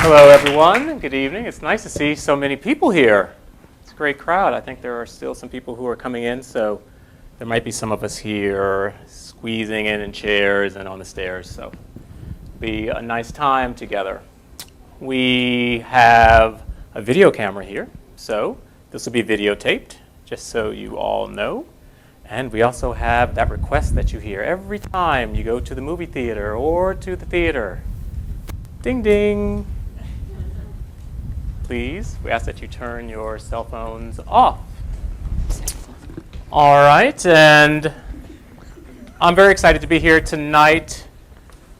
Hello, everyone. Good evening. It's nice to see so many people here. It's a great crowd. I think there are still some people who are coming in, so there might be some of us here squeezing in chairs and on the stairs, so it'll be a nice time together. We have a video camera here, so this will be videotaped, just so you all know. And we also have that request that you hear every time you go to the movie theater or to the theater. Ding, ding. Please, we ask that you turn your cell phones off. All right, and I'm very excited to be here tonight.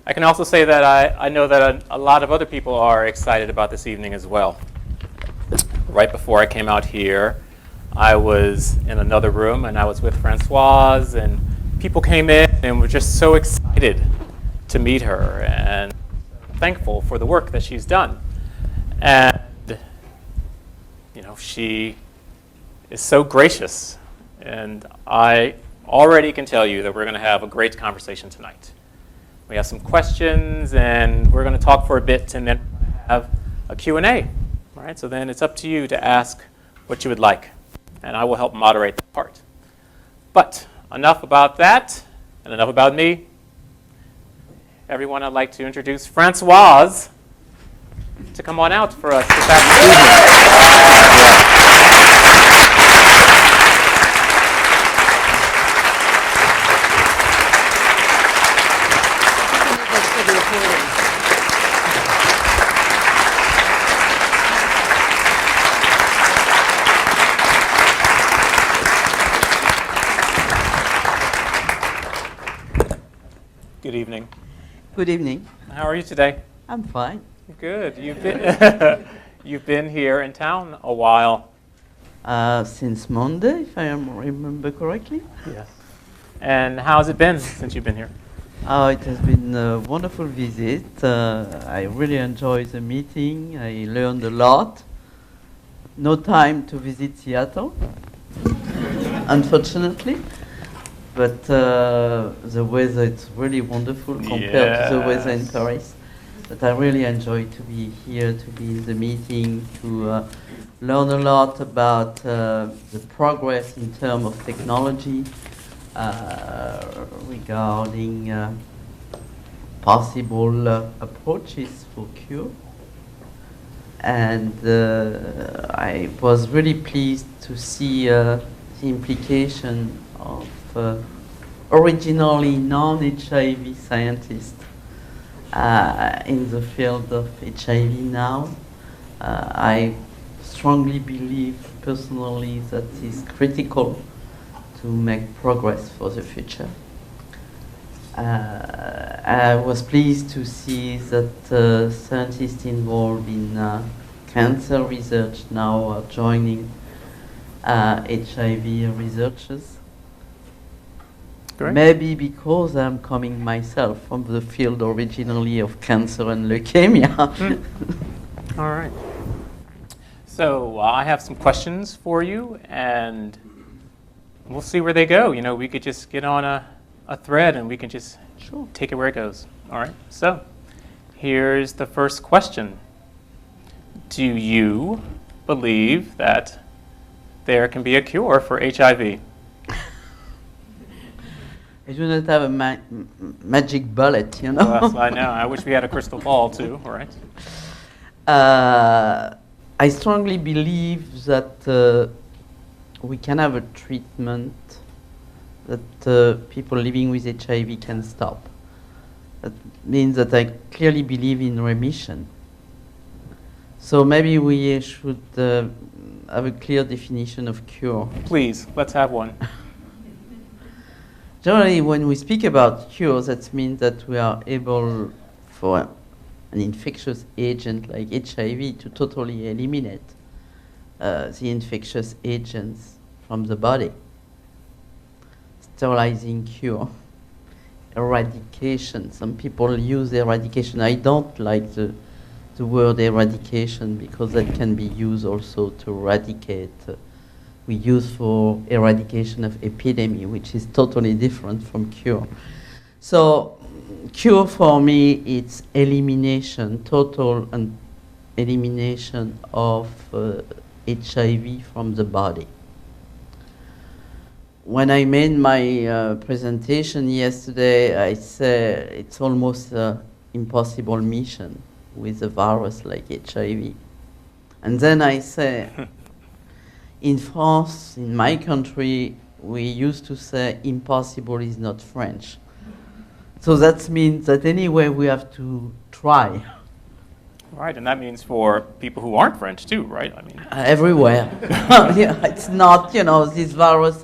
I can also say that I know that a lot of other people are excited about this evening as well. Right before I came out here, I was in another room and I was with Françoise, and people came in and were just so excited to meet her and thankful for the work that she's done. And you know, she is so gracious, and I already can tell you that we're going to have a great conversation tonight. We have some questions, and we're going to talk for a bit, and then have a Q&A. All right, so then it's up to you to ask what you would like, and I will help moderate that part. But enough about that, and enough about me. Everyone, I'd like to introduce Françoise to come on out for us this afternoon. Good evening. Good evening. How are you today? I'm fine. Good. You've been here in town a while. Since Monday, if I remember correctly. Yes. And how's it been since you've been here? It has been a wonderful visit. I really enjoyed the meeting. I learned a lot. No time to visit Seattle, unfortunately. But the weather, it's really wonderful compared to the weather in Paris. But I really enjoy to be here, to be in the meeting, to learn a lot about the progress in terms of technology regarding possible approaches for cure. And I was really pleased to see the implication of originally non-HIV scientists in the field of HIV now. I strongly believe personally that it's critical to make progress for the future. I was pleased to see that scientists involved in cancer research now are joining HIV researchers. Great. Maybe because I'm coming myself from the field originally of cancer and leukemia. All right. So I have some questions for you, and we'll see where they go. You know, we could just get on a thread, and we can just take it where it goes. All right. So here's the first question. Do you believe that there can be a cure for HIV? I do not have a magic bullet, you know. Well, I know. I wish we had a crystal ball, too. All right. I strongly believe that we can have a treatment that people living with HIV can stop. That means that I clearly believe in remission. So maybe we should have a clear definition of cure. Please, let's have one. Generally, when we speak about cures, that means that we are able, for an infectious agent like HIV, to totally eliminate the infectious agents from the body. Sterilizing cure. Eradication. Some people use eradication. I don't like the word eradication because that can be used also to eradicate. We use for eradication of epidemic, which is totally different from cure. So cure for me, it's elimination, total and elimination of HIV from the body. When I made my presentation yesterday, I said it's almost an impossible mission with a virus like HIV. And then I say, in France, in my country, we used to say impossible is not French. So that means that anyway we have to try. Right, and that means for people who aren't French too, right? I mean, everywhere. Yeah, it's not, this virus,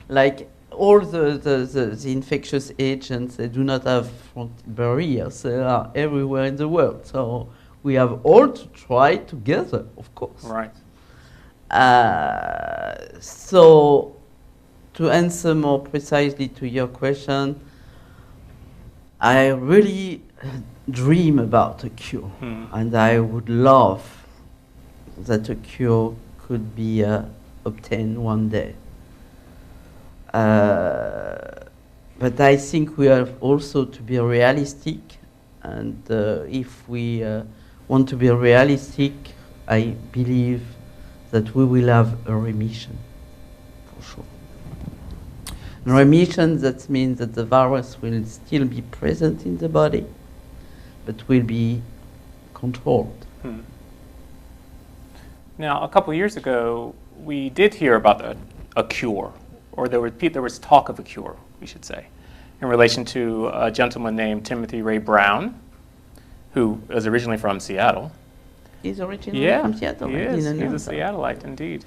like all the infectious agents, they do not have front barriers. They are everywhere in the world. So we have all to try together, of course. right. So to answer more precisely to your question, I really dream about a cure, and I would love that a cure could be obtained one day. But I think we have also to be realistic, and if we want to be realistic, I believe that we will have a remission, for sure. Remission, that means that the virus will still be present in the body, but will be controlled. Now, a couple years ago, we did hear about a cure, or there was talk of a cure, we should say, in relation to a gentleman named Timothy Ray Brown, who is originally from Seattle. He's originally from Seattle. He is. He's a Seattleite, indeed.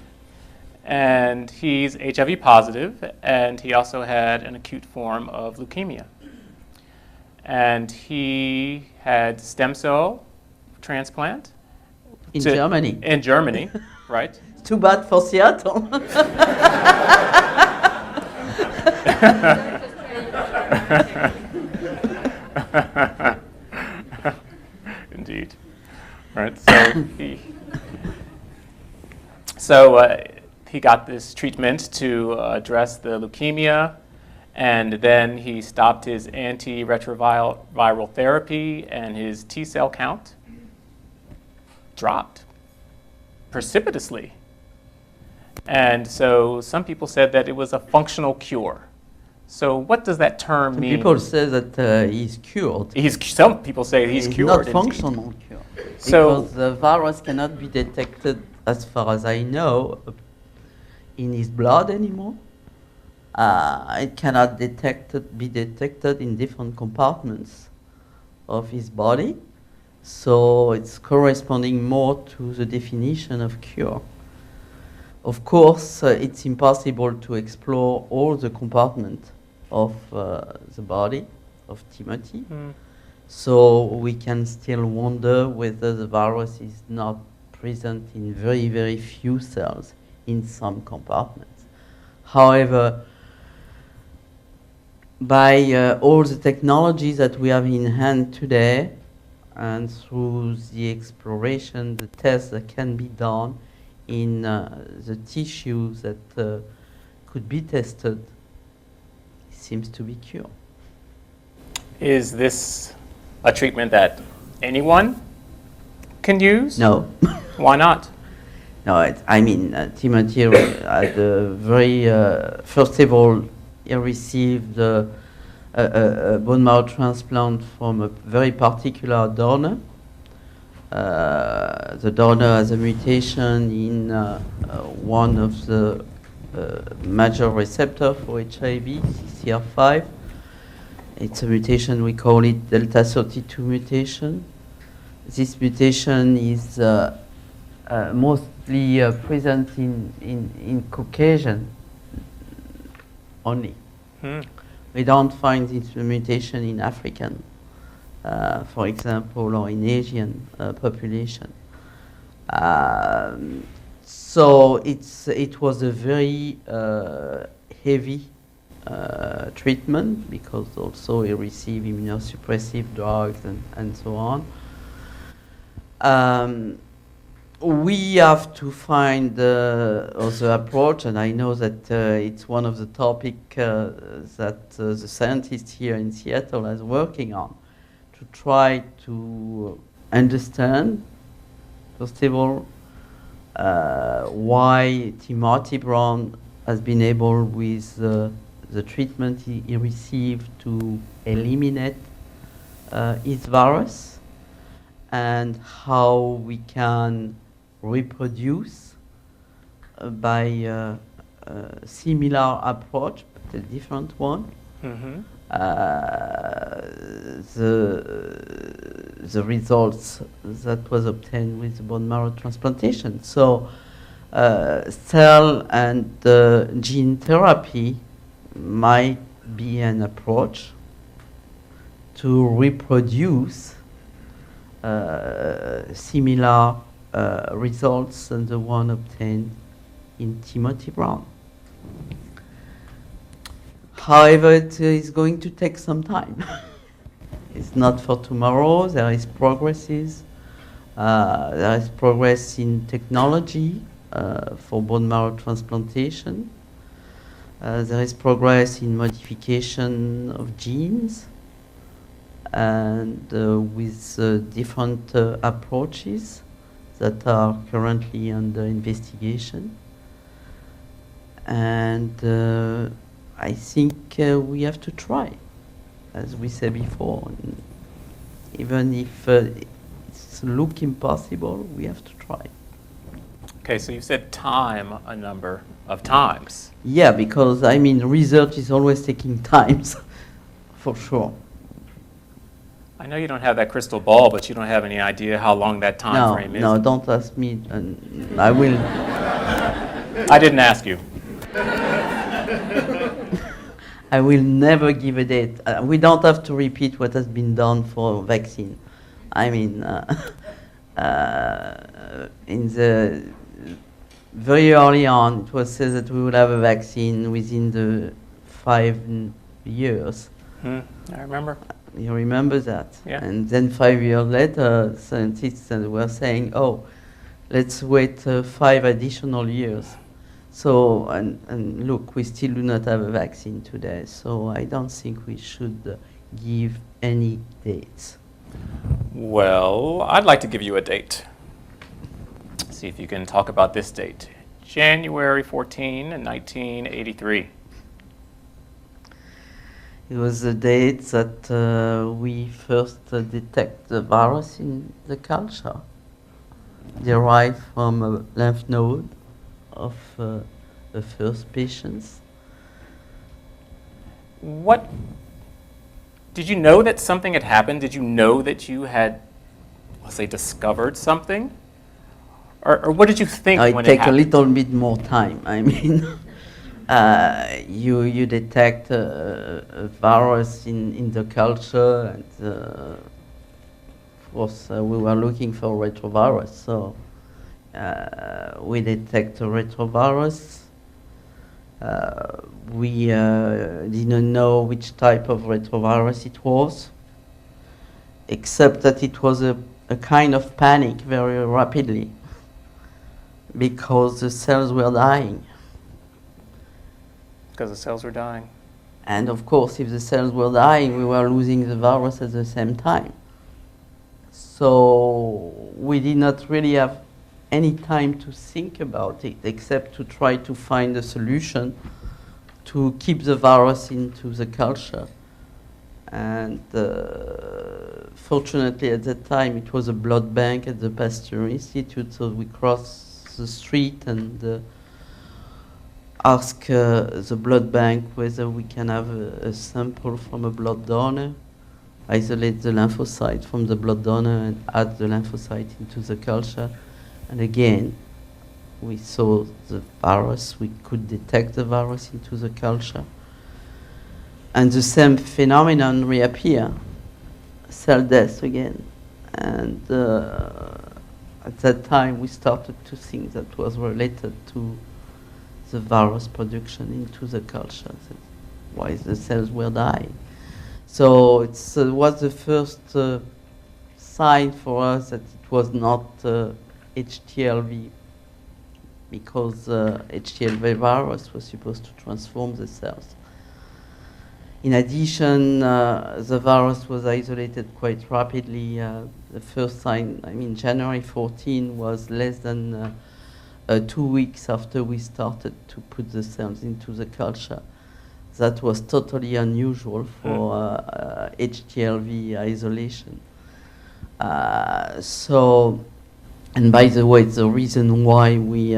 And he's HIV positive, and he also had an acute form of leukemia. And he had stem cell transplant. In Germany. In Germany, right. Too bad for Seattle. Indeed. Right. So he got this treatment to address the leukemia, and then he stopped his antiretroviral therapy, and his T cell count dropped precipitously. And so some people said that it was a functional cure. So what does that term mean? People say that he's cured. Some people say he's cured. Not functional cure. So because the virus cannot be detected, as far as I know, in his blood anymore. It cannot be detected in different compartments of his body. So it's corresponding more to the definition of cure. Of course, it's impossible to explore all the compartments of the body of Timothy. So we can still wonder whether the virus is not present in very, very few cells in some compartments. However, by all the technologies that we have in hand today, and through the exploration, the tests that can be done in the tissues that could be tested, it seems to be cured. is this a treatment that anyone can use? No. Why not? No, Timothy had a very, first of all, he received a bone marrow transplant from a very particular donor. The donor has a mutation in one of the major receptors for HIV, CCR5. It's a mutation, we call it Delta 32 mutation. This mutation is mostly present in Caucasian only. We don't find this mutation in African, for example, or in Asian population. So it was a very heavy treatment, because also he received immunosuppressive drugs and so on. We have to find other approach, and I know that it's one of the topics that the scientists here in Seattle is working on, to try to understand First of all, why Timothy Brown has been able with the treatment he received to eliminate his virus, and how we can reproduce by a similar approach, but a different one. Mm-hmm. The results that was obtained with bone marrow transplantation. So cell and gene therapy might be an approach to reproduce similar results than the one obtained in Timothy Brown. However, it is going to take some time. It's not for tomorrow. There is progresses. There is progress in technology for bone marrow transplantation. There is progress in modification of genes, and with different approaches that are currently under investigation. And I think we have to try, as we said before. Even if it's look impossible, we have to try. Okay, so you said time a number of times. Yeah, because I mean, research is always taking time, for sure. I know you don't have that crystal ball, but you don't have any idea how long that time frame is. No, don't ask me. I will. I didn't ask you. I will never give a date. We don't have to repeat what has been done for vaccine. I mean, in the very early on, it was said that we would have a vaccine within the 5 years. I remember. You remember that? Yeah. And then 5 years later, scientists were saying, "Oh, let's wait 5 additional years." So, and look, we still do not have a vaccine today, so I don't think we should give any dates. Well, I'd like to give you a date. See if you can talk about this date. January 14, 1983. It was the date that we first detect the virus in the culture, derived from a lymph node of the first patients. What did you know that something had happened? Did you know that you had, let's say, discovered something? Or what did you think when it It takes a happened? little bit more time. I mean, you detect a virus in the culture, and of course we were looking for retrovirus, so we detect a retrovirus. We didn't know which type of retrovirus it was, except that it was a kind of panic very rapidly, because the cells were dying. Because the cells were dying. And of course, if the cells were dying, we were losing the virus at the same time. So we did not really have any time to think about it, except to try to find a solution to keep the virus into the culture. And fortunately, at that time, it was a blood bank at the Pasteur Institute, so we crossed the street and ask the blood bank whether we can have a sample from a blood donor, isolate the lymphocyte from the blood donor, and add the lymphocyte into the culture. And again, we saw the virus, we could detect the virus into the culture. And the same phenomenon reappear, cell death again. And at that time, we started to think that was related to the virus production into the culture, why the cells were dying. So it was the first sign for us that it was not HTLV, because HTLV virus was supposed to transform the cells. In addition, the virus was isolated quite rapidly. The first sign, January 14 was less than 2 weeks after we started to put the cells into the culture. That was totally unusual for HTLV isolation. And by the way, the reason why we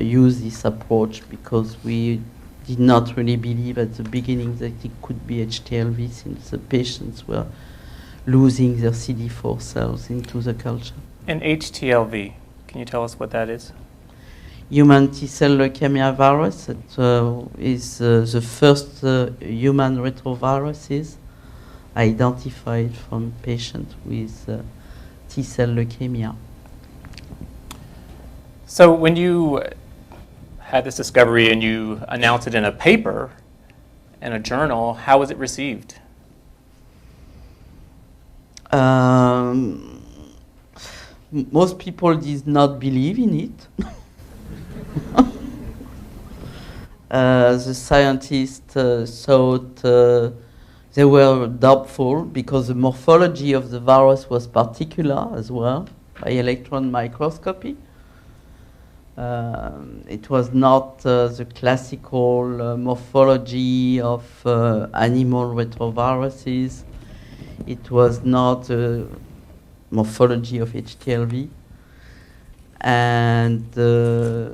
use this approach, because we did not really believe at the beginning that it could be HTLV, since the patients were losing their CD4 cells into the culture. And HTLV, can you tell us what that is? Human T-cell leukemia virus, that is the first human retroviruses identified from patients with T-cell leukemia. So when you had this discovery and you announced it in a paper, in a journal, how was it received? Most people did not believe in it. The scientists thought they were doubtful because the morphology of the virus was particular as well by electron microscopy. It was not the classical morphology of animal retroviruses. It was not the morphology of HTLV. And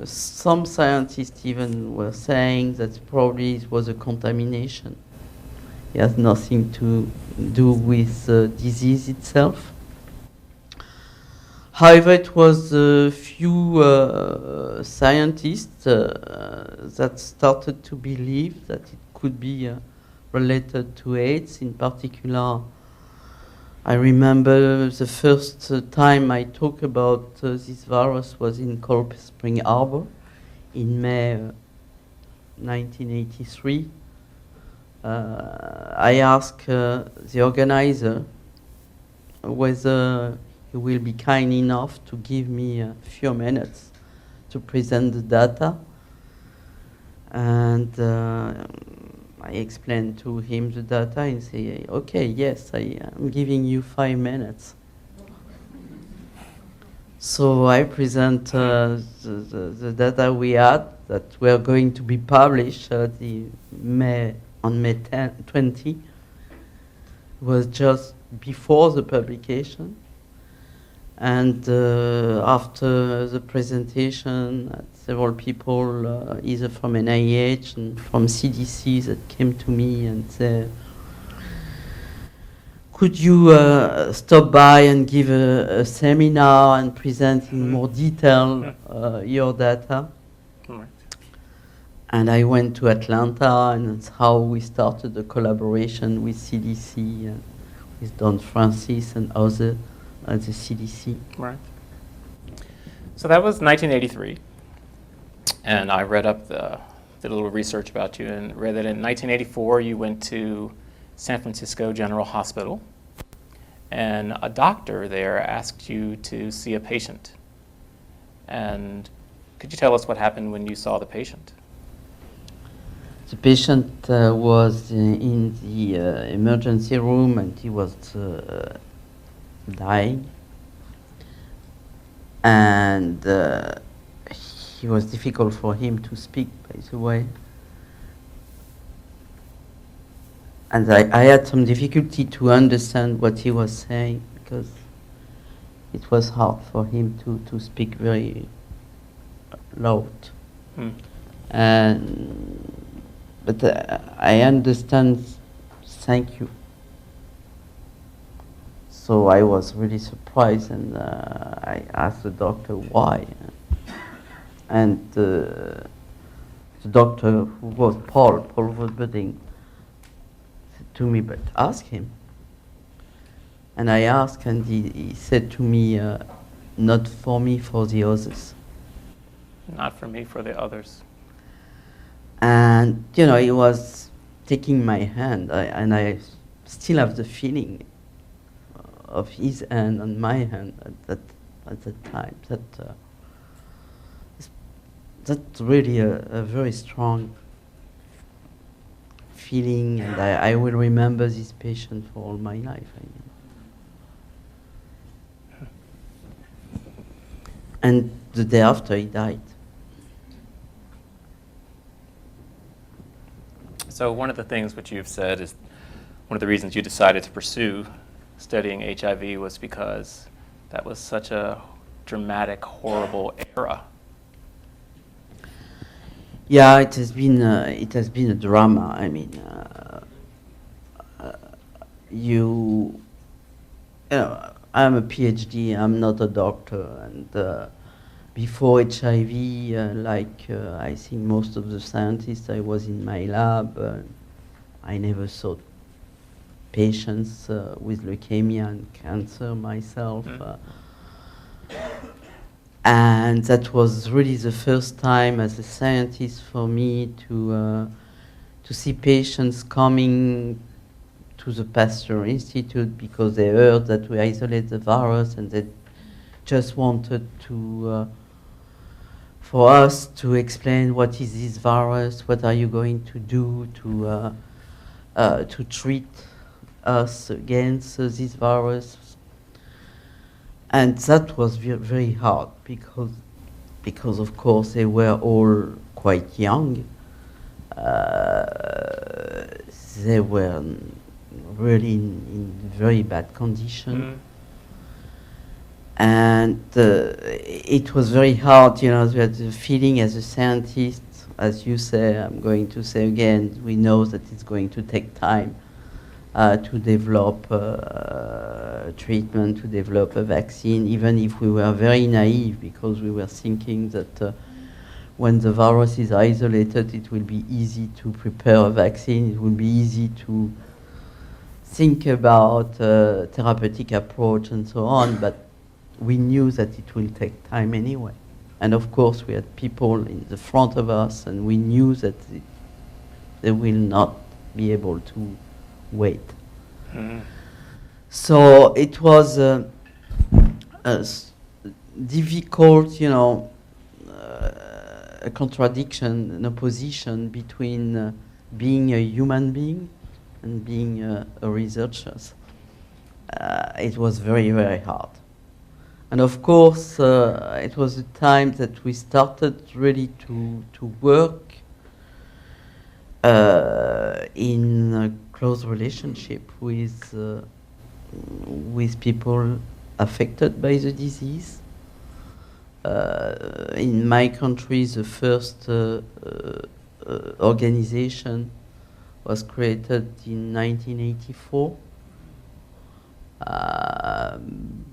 some scientists even were saying that probably it was a contamination. It has nothing to do with the disease itself. However, it was a few scientists that started to believe that it could be related to AIDS. In particular, I remember the first time I talked about this virus was in Cold Spring Harbor in May 1983. I asked the organizer whether he will be kind enough to give me a few minutes to present the data. And I explained to him the data and say, okay, yes, I am giving you 5 minutes. So I present the data we had that were going to be published on May 20. It was just before the publication. And after the presentation, several people, either from NIH and from CDC, that came to me and said, could you stop by and give a seminar and present in more detail your data? Right. And I went to Atlanta, and that's how we started the collaboration with CDC, with Don Francis and others at the CDC. Right. So that was 1983, and I read up did a little research about you and read that in 1984 you went to San Francisco General Hospital, and a doctor there asked you to see a patient. And could you tell us what happened when you saw the patient? The patient was in the emergency room, and he was dying, and it was difficult for him to speak, by the way. And I had some difficulty to understand what he was saying, because it was hard for him to speak very loud. But I understand, thank you. So I was really surprised, and I asked the doctor why. And the doctor, who was Paul Woodbudding, said to me, but ask him. And I asked, and he said to me, not for me, for the others. Not for me, for the others. And, you know, he was taking my hand, and I still have the feeling of his hand on my hand at that time. That's really a very strong feeling, and I will remember this patient for all my life. And the day after, he died. So one of the things which you've said is one of the reasons you decided to pursue studying HIV was because that was such a dramatic, horrible era. Yeah, it has been a drama. I mean, you know, I'm a PhD. I'm not a doctor, and before HIV, I think most of the scientists, I was in my lab. I never saw patients with leukemia and cancer myself. And that was really the first time as a scientist for me to see patients coming to the Pasteur Institute because they heard that we isolate the virus, and they just wanted to for us to explain what is this virus, what are you going to do to treat us against this virus. And that was very hard because of course they were all quite young. They were really in very bad condition. And it was very hard, you know, we had the feeling as a scientist, as you say, I'm going to say again, we know that it's going to take time to develop treatment, to develop a vaccine, even if we were very naive, because we were thinking that when the virus is isolated, it will be easy to prepare a vaccine, it will be easy to think about therapeutic approach and so on, but we knew that it will take time anyway. And of course, we had people in the front of us, and we knew that they will not be able to wait. So it was a difficult, you know, a contradiction, an opposition between being a human being and being a researcher. It was very, very hard. And of course, it was a time that we started really to work in a close relationship with people affected by the disease. In my country, the first organization was created in 1984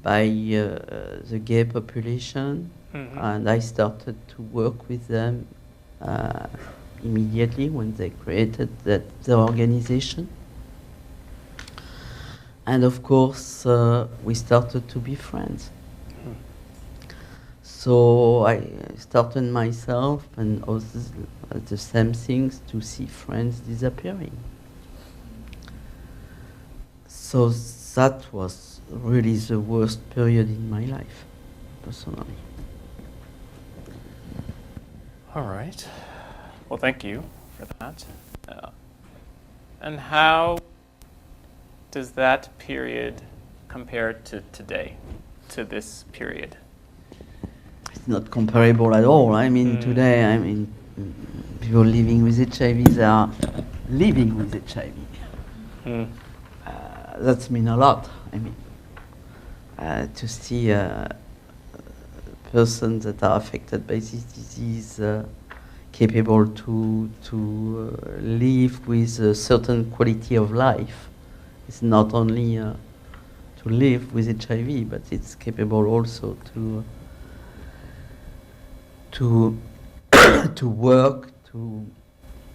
by the gay population, and I started to work with them immediately when they created the organization. And of course, we started to be friends. So I started myself and also the same things to see friends disappearing. So that was really the worst period in my life, personally. All right. Well, thank you for that. And how does that period compare to today, to this period? It's not comparable at all. I mean, today, I mean, people living with HIV, they are living with HIV. That's mean a lot. I mean, to see persons that are affected by this disease capable to live with a certain quality of life. It's not only to live with HIV, but it's capable also to work, to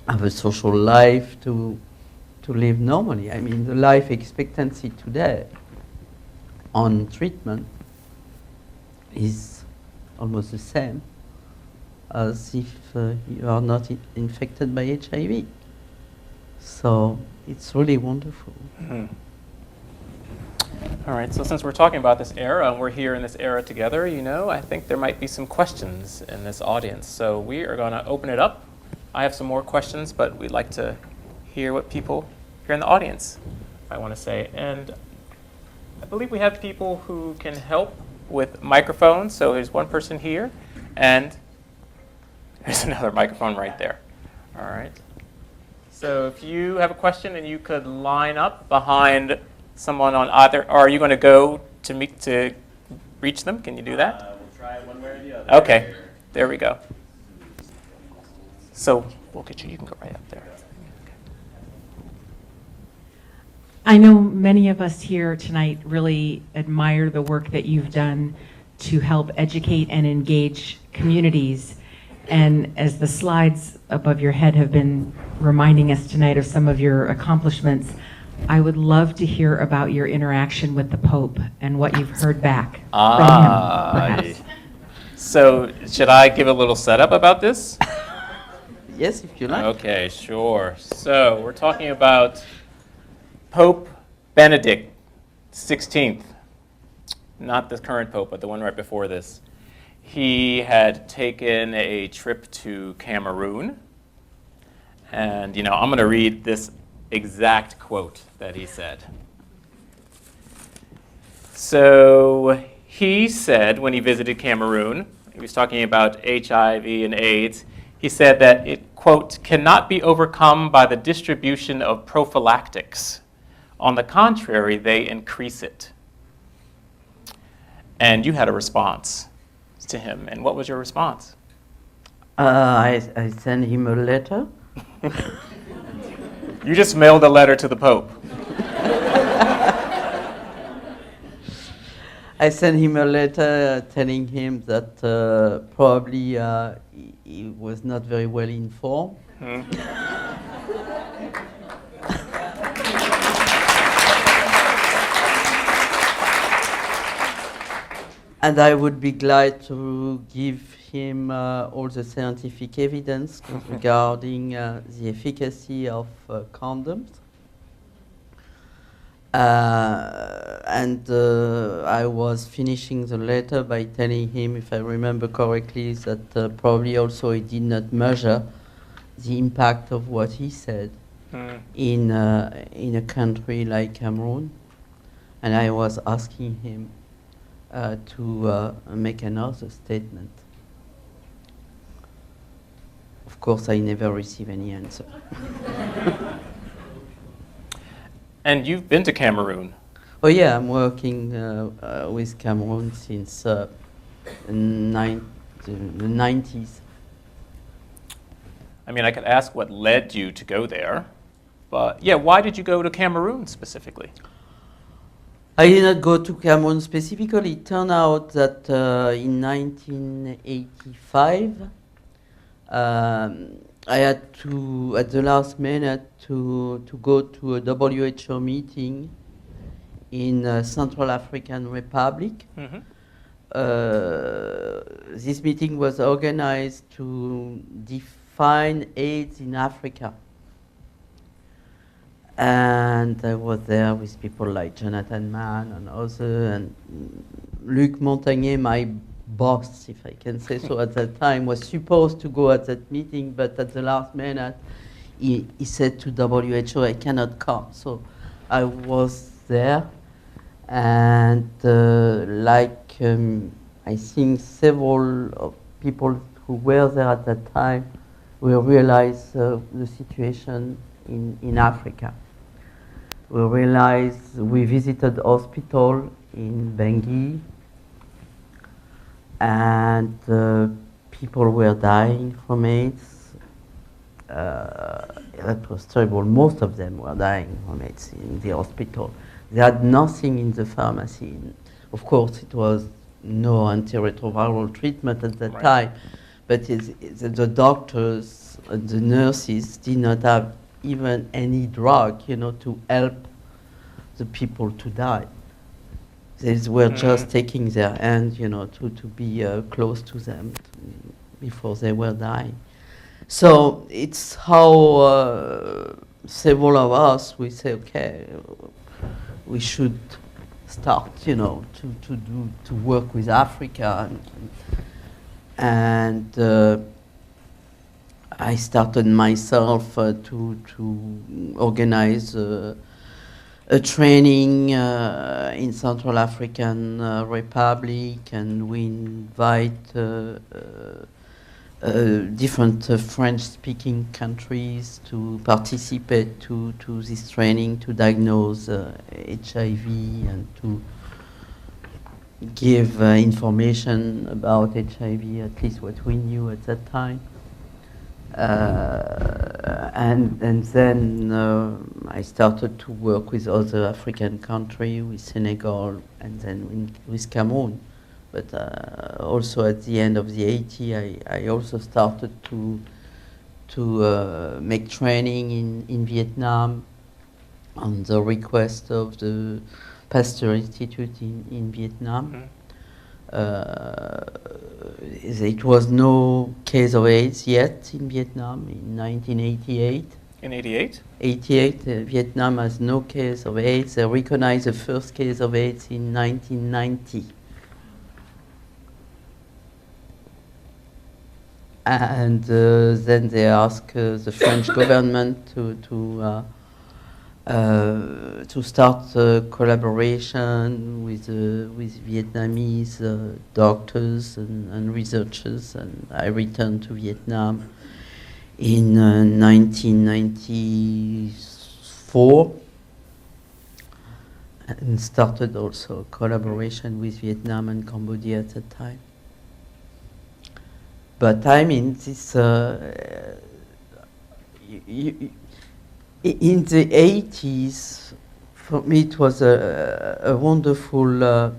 have a social life, to live normally. I mean, the life expectancy today on treatment is almost the same as if you are not infected by HIV. So it's really wonderful. All right, so since we're talking about this era, and we're here in this era together, you know, I think there might be some questions in this audience. So we are going to open it up. I have some more questions, but we'd like to hear what people here in the audience might want to say. And I believe we have people who can help with microphones. So there's one person here, and there's another microphone right there. All right. So if you have a question and you could line up behind someone on either, or are you going to go to reach them? Can you do that? We'll try it one way or the other. Okay, there we go. So we'll get you. You can go right up there. I know many of us here tonight really admire the work that you've done to help educate and engage communities. And as the slides above your head have been reminding us tonight of some of your accomplishments, I would love to hear about your interaction with the Pope and what you've heard back from him, perhaps. So should I give a little setup about this? Yes, if you like. Okay, sure. So we're talking about Pope Benedict XVI, not the current Pope, but the one right before this. He had taken a trip to Cameroon, and I'm going to read this exact quote that he said. So he said when he visited Cameroon, he was talking about HIV and AIDS, he said that it, quote, cannot be overcome by the distribution of prophylactics. On the contrary, they increase it. And you had a response to him. And what was your response? I sent him a letter. You just mailed a letter to the Pope. I sent him a letter telling him that probably he was not very well informed. And I would be glad to give him all the scientific evidence regarding the efficacy of condoms. And I was finishing the letter by telling him, if I remember correctly, that probably also he did not measure the impact of what he said in a country like Cameroon. And I was asking him to make another statement. Of course, I never received any answer. And you've been to Cameroon. Oh yeah, I'm working with Cameroon since the 90s. I mean, I could ask what led you to go there, but yeah, why did you go to Cameroon specifically? I did not go to Cameroon specifically. It turned out that in 1985, I had to, at the last minute, to go to a WHO meeting in Central African Republic. Mm-hmm. This meeting was organized to define AIDS in Africa. And I was there with people like Jonathan Mann and others, and Luc Montagnier, my boss, if I can say so, at that time, was supposed to go at that meeting, but at the last minute, he said to WHO, I cannot come. So I was there, and I think several people who were there at that time will realize the situation in Africa. We realized, we visited hospital in Bangui, and people were dying from AIDS. That was terrible. Most of them were dying from AIDS in the hospital. They had nothing in the pharmacy. Of course, it was no antiretroviral treatment at that time, but the doctors and the nurses did not have even any drug, to help the people to die. They were just taking their hand, to be close to them before they were dying. So it's how several of us, we say, okay, we should start, to work with Africa, and I started myself to organize a training in Central African Republic, and we invite different French-speaking countries to participate to this training to diagnose HIV and to give information about HIV, at least what we knew at that time. And then I started to work with other African countries, with Senegal, and then with Cameroon. But also at the end of the 80s, I also started to make training in Vietnam on the request of the Pasteur Institute in Vietnam. Mm-hmm. It was no case of AIDS yet in Vietnam in 1988. In 88? 88, Vietnam has no case of AIDS. They recognized the first case of AIDS in 1990. And then they asked the French government to start a collaboration with Vietnamese doctors and researchers, and I returned to Vietnam in 1994 and started also a collaboration with Vietnam and Cambodia at that time. But I mean, this in the 80s, for me it was a wonderful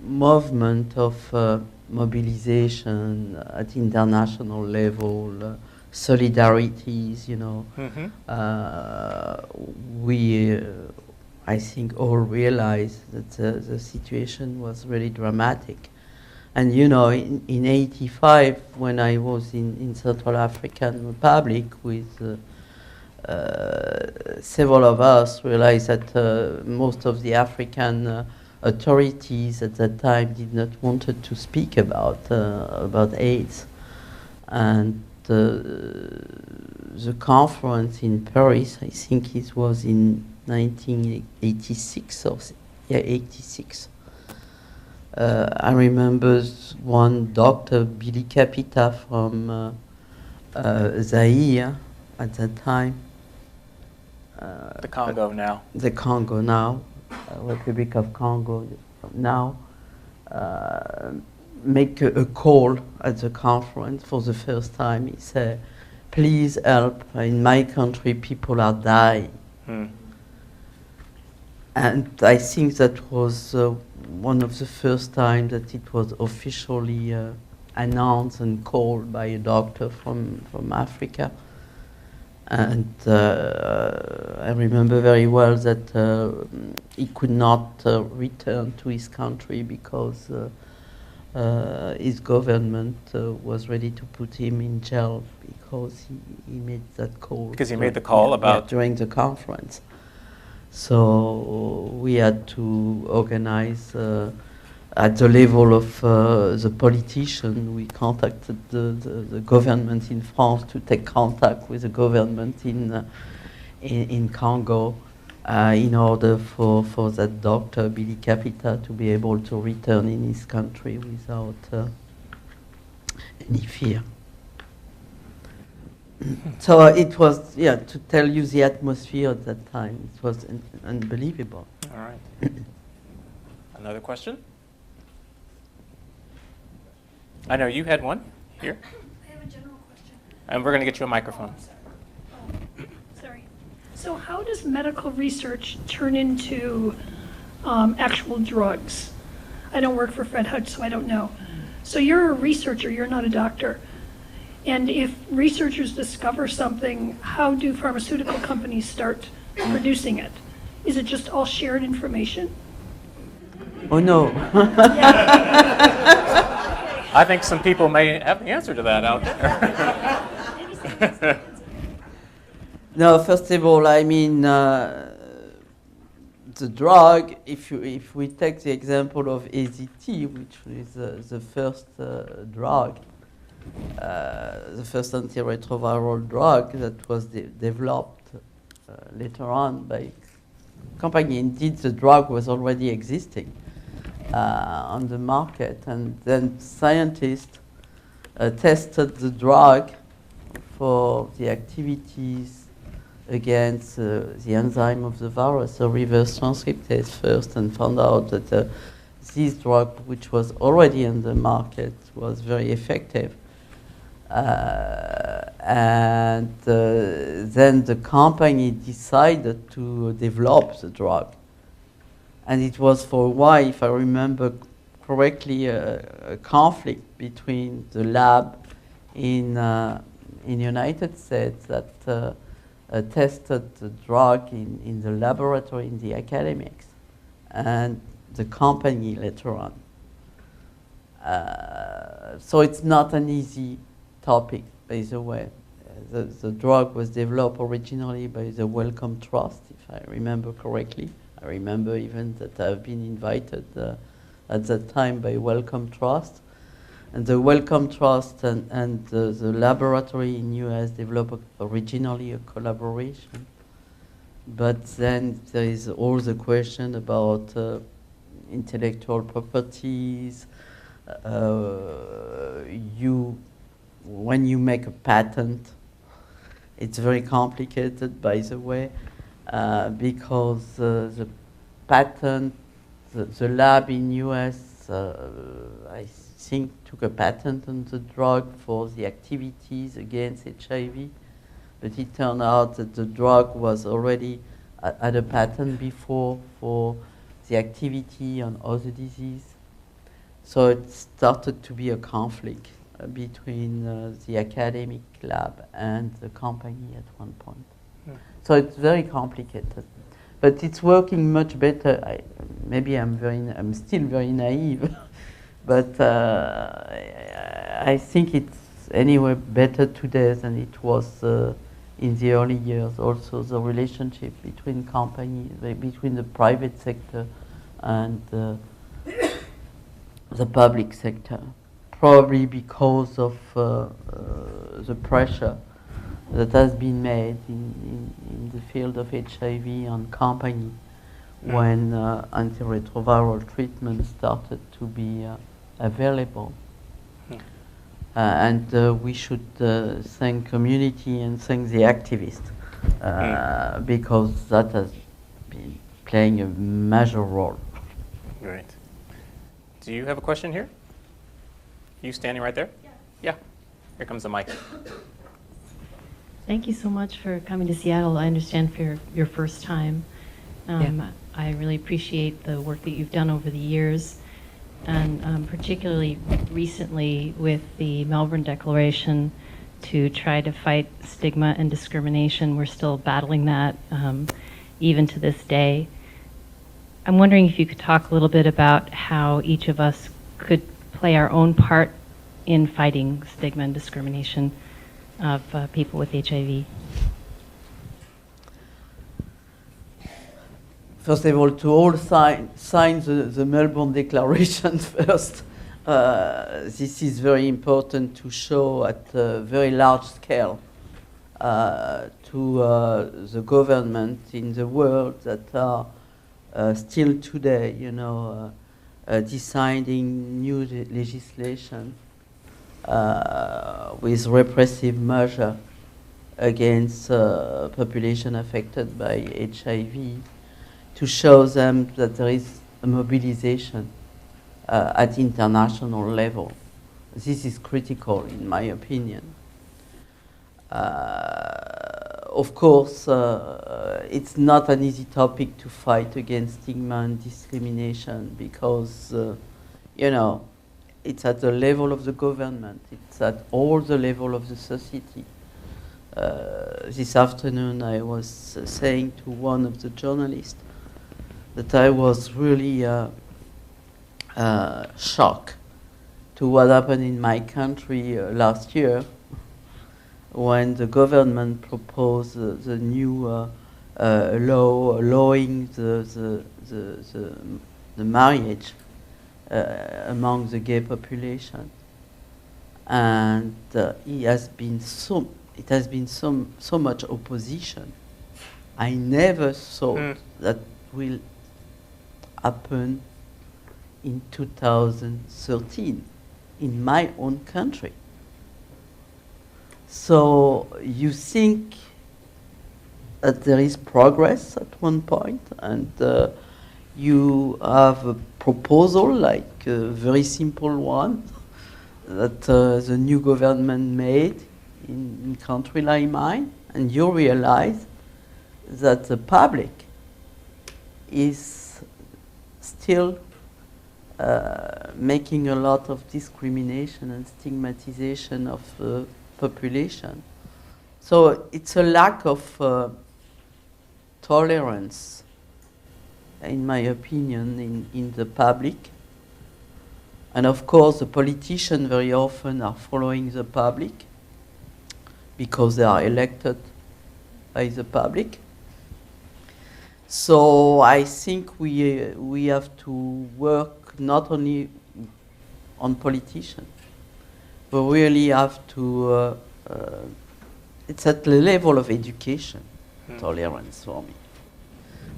movement of mobilization at international level, solidarities, you know. Mm-hmm. We, I think, all realized that the situation was really dramatic. And you know, in 85, when I was in Central African Republic with several of us realized that most of the African authorities at that time did not want to speak about AIDS. And the conference in Paris, I think it was in 1986 or 86. I remember one doctor, Billy Capita from Zaire at that time. The Congo now. The Congo now, Republic of Congo now, make a call at the conference for the first time. He said, please help, in my country people are dying. Hmm. And I think that was one of the first times that it was officially announced and called by a doctor from Africa. And I remember very well that he could not return to his country because his government was ready to put him in jail because he made that call. Because he made the call about... during the conference. So we had to organize at the level of the politician. We contacted the government in France to take contact with the government in Congo in order for that doctor, Billy Capita, to be able to return in his country without any fear. So it was, yeah, to tell you the atmosphere at that time, it was unbelievable. All right. Another question? I know you had one here. I have a general question. And we're going to get you a microphone. Sorry. So how does medical research turn into actual drugs? I don't work for Fred Hutch, so I don't know. So you're a researcher, you're not a doctor. And if researchers discover something, how do pharmaceutical companies start producing it? Is it just all shared information? Oh no. I think some people may have the answer to that out there. No, first of all, I mean, the drug, if we take the example of AZT, which is the first drug, the first antiretroviral drug that was developed later on by company. Indeed, the drug was already existing on the market, and then scientists tested the drug for the activities against the enzyme of the virus, so reverse transcriptase first, and found out that this drug, which was already on the market, was very effective. And then the company decided to develop the drug. And it was for a while, if I remember correctly, a conflict between the lab in United States that tested the drug in the laboratory, in the academics, and the company later on. So it's not an easy topic, by the way. The drug was developed originally by the Wellcome Trust, if I remember correctly. I remember even that I've been invited at that time by Wellcome Trust. And the Wellcome Trust and the laboratory in US developed originally a collaboration. But then there is all the question about intellectual properties. When you make a patent, it's very complicated, by the way, because the patent, the lab in US, I think, took a patent on the drug for the activities against HIV, but it turned out that the drug was already had a patent before for the activity on other disease. So it started to be a conflict between the academic lab and the company at one point. Yeah. So it's very complicated, but it's working much better. Maybe I'm still very naive, but I think it's anyway better today than it was in the early years. Also, the relationship between companies, between the private sector and the public sector, probably because of the pressure that has been made in the field of HIV on company when antiretroviral treatment started to be available. And we should thank community and thank the activists because that has been playing a major role. Great. Do you have a question here? You standing right there? Yeah. Here comes the mic. Thank you so much for coming to Seattle. I understand for your first time. I really appreciate the work that you've done over the years, and particularly recently with the Melbourne Declaration to try to fight stigma and discrimination. We're still battling that even to this day. I'm wondering if you could talk a little bit about how each of us could play our own part in fighting stigma and discrimination of people with HIV. First of all, to all sign the Melbourne Declaration first. This is very important to show at a very large scale to the government in the world that are still today, deciding new legislation with repressive measure against population affected by HIV, to show them that there is a mobilization at international level. This is critical, in my opinion. Of course, it's not an easy topic to fight against stigma and discrimination because, it's at the level of the government, it's at all the level of the society. This afternoon I was saying to one of the journalists that I was really shocked to what happened in my country last year when the government proposed the new law allowing the marriage among the gay population. and it has been so much opposition. I never thought that will happen in 2013 in my own country. So you think that there is progress at one point, and you have a proposal, like a very simple one, that the new government made in a country like mine, and you realize that the public is still making a lot of discrimination and stigmatization of the population. So it's a lack of tolerance, in my opinion, in the public. And of course, the politicians very often are following the public because they are elected by the public. So I think we have to work not only on politicians, but really have to, it's at the level of education, tolerance for me.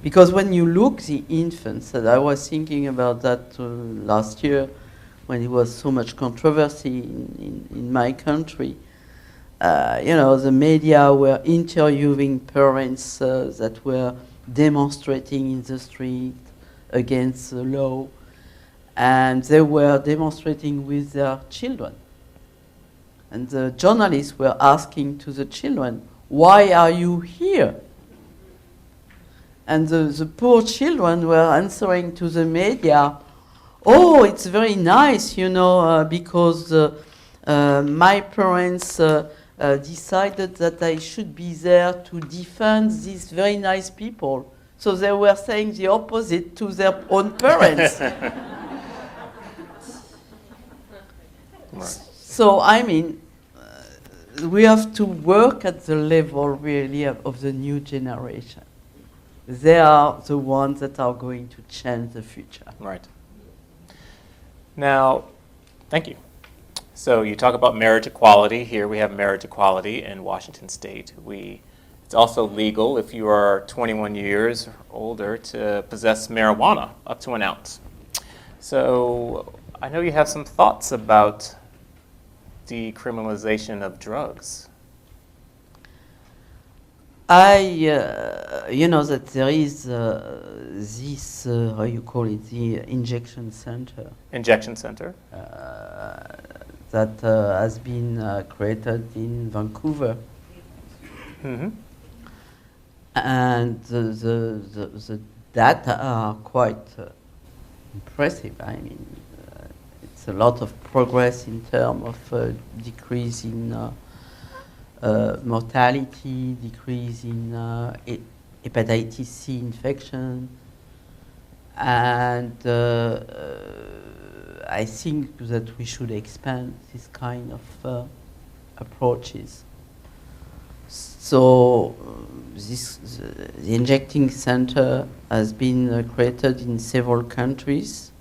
Because when you look the infants, and I was thinking about that last year when there was so much controversy in my country, the media were interviewing parents that were demonstrating in the street against the law, and they were demonstrating with their children. And the journalists were asking to the children, "Why are you here?" And the poor children were answering to the media, "Oh, it's very nice, because my parents decided that I should be there to defend these very nice people." So they were saying the opposite to their own parents. So, I mean, we have to work at the level, really, of the new generation. They are the ones that are going to change the future. Right. Now, thank you. So you talk about marriage equality. Here we have marriage equality in Washington State. It's also legal if you are 21 years or older to possess marijuana up to an ounce. So I know you have some thoughts about decriminalization of drugs. That there is this, how you call it, the injection center. Injection center. That has been created in Vancouver. Mm-hmm. And the data are quite impressive. I mean, it's a lot of progress in terms of decrease in mortality, decrease in hepatitis C infection, and I think that we should expand this kind of approaches. So the injecting center has been created in several countries.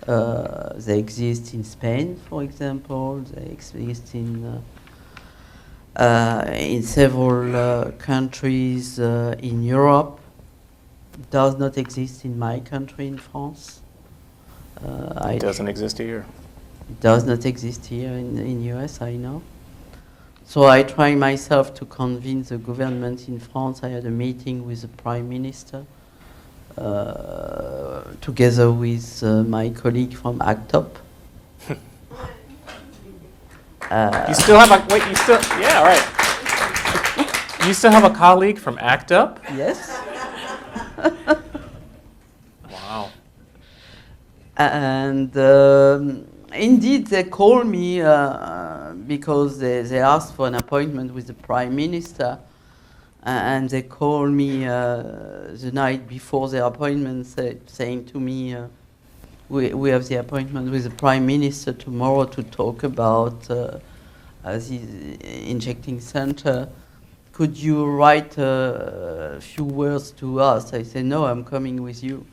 They exist in Spain, for example. They exist in several countries in Europe. It does not exist in my country, in France. It doesn't exist here. It does not exist here in US, I know. So I try myself to convince the government in France. I had a meeting with the Prime Minister, together with my colleague from ACT UP. You still have yeah, right. You still have a colleague from ACT UP? Yes. Wow. And indeed, they called me because they asked for an appointment with the Prime Minister, and they called me the night before the appointment, saying to me, we have the appointment with the Prime Minister tomorrow to talk about the injecting center. Could you write a few words to us? I said, no, I'm coming with you.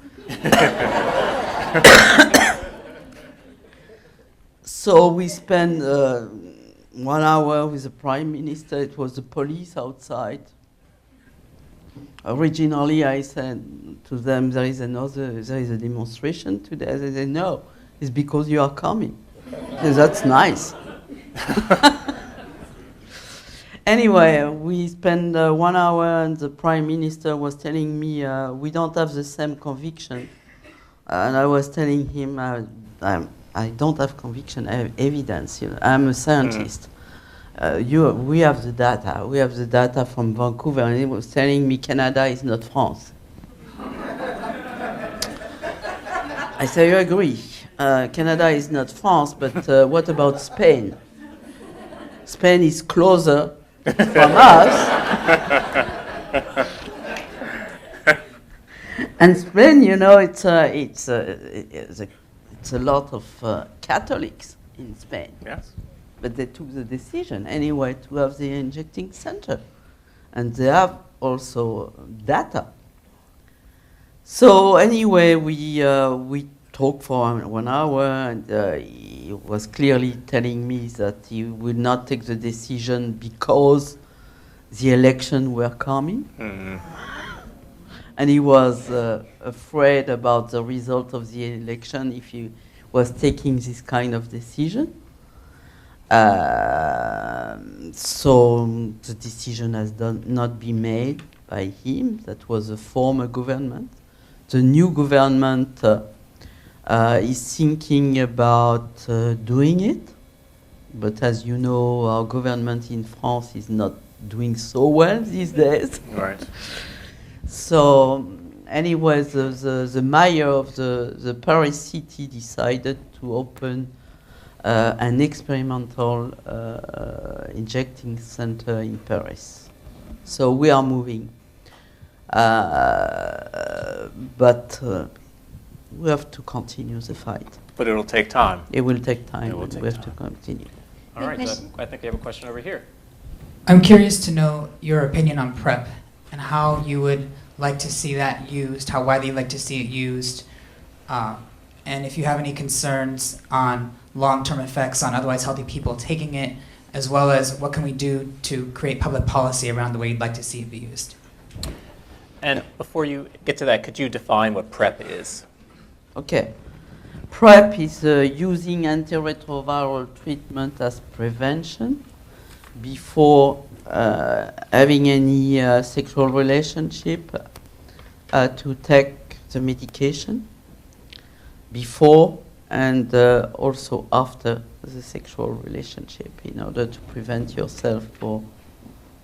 So we spent 1 hour with the Prime Minister. It was the police outside. Originally, I said to them, there is a demonstration today. They said, no, it's because you are coming. I said, that's nice. Anyway, we spent 1 hour, and the Prime Minister was telling me we don't have the same conviction. And I was telling him I don't have conviction, I have evidence. You know, I'm a scientist. We have the data. We have the data from Vancouver, and he was telling me Canada is not France. I say, you agree. Canada is not France, but what about Spain? Spain is closer from us. And Spain, you know, it's a lot of Catholics in Spain. Yes. But they took the decision anyway to have the injecting center. And they have also data. So anyway, we talked for 1 hour, and he was clearly telling me that he would not take the decision because the election were coming. Mm-hmm. And he was afraid about the result of the election if he was taking this kind of decision. So the decision has not been made by him. That was a former government. The new government is thinking about doing it. But as you know, our government in France is not doing so well these days. Right. So anyway, the mayor of the Paris city decided to open an experimental injecting center in Paris. So we are moving. But we have to continue the fight. But it'll take time. It will take time. It will take we have time. to continue. All right, so I think we have a question over here. I'm curious to know your opinion on PrEP and how you would like to see that used, how widely you'd like to see it used, and if you have any concerns on long-term effects on otherwise healthy people taking it, as well as what can we do to create public policy around the way you'd like to see it be used. And before you get to that, could you define what PrEP is? Okay. PrEP is using antiretroviral treatment as prevention before having any sexual relationship, to take the medication before and also after the sexual relationship in order to prevent yourself for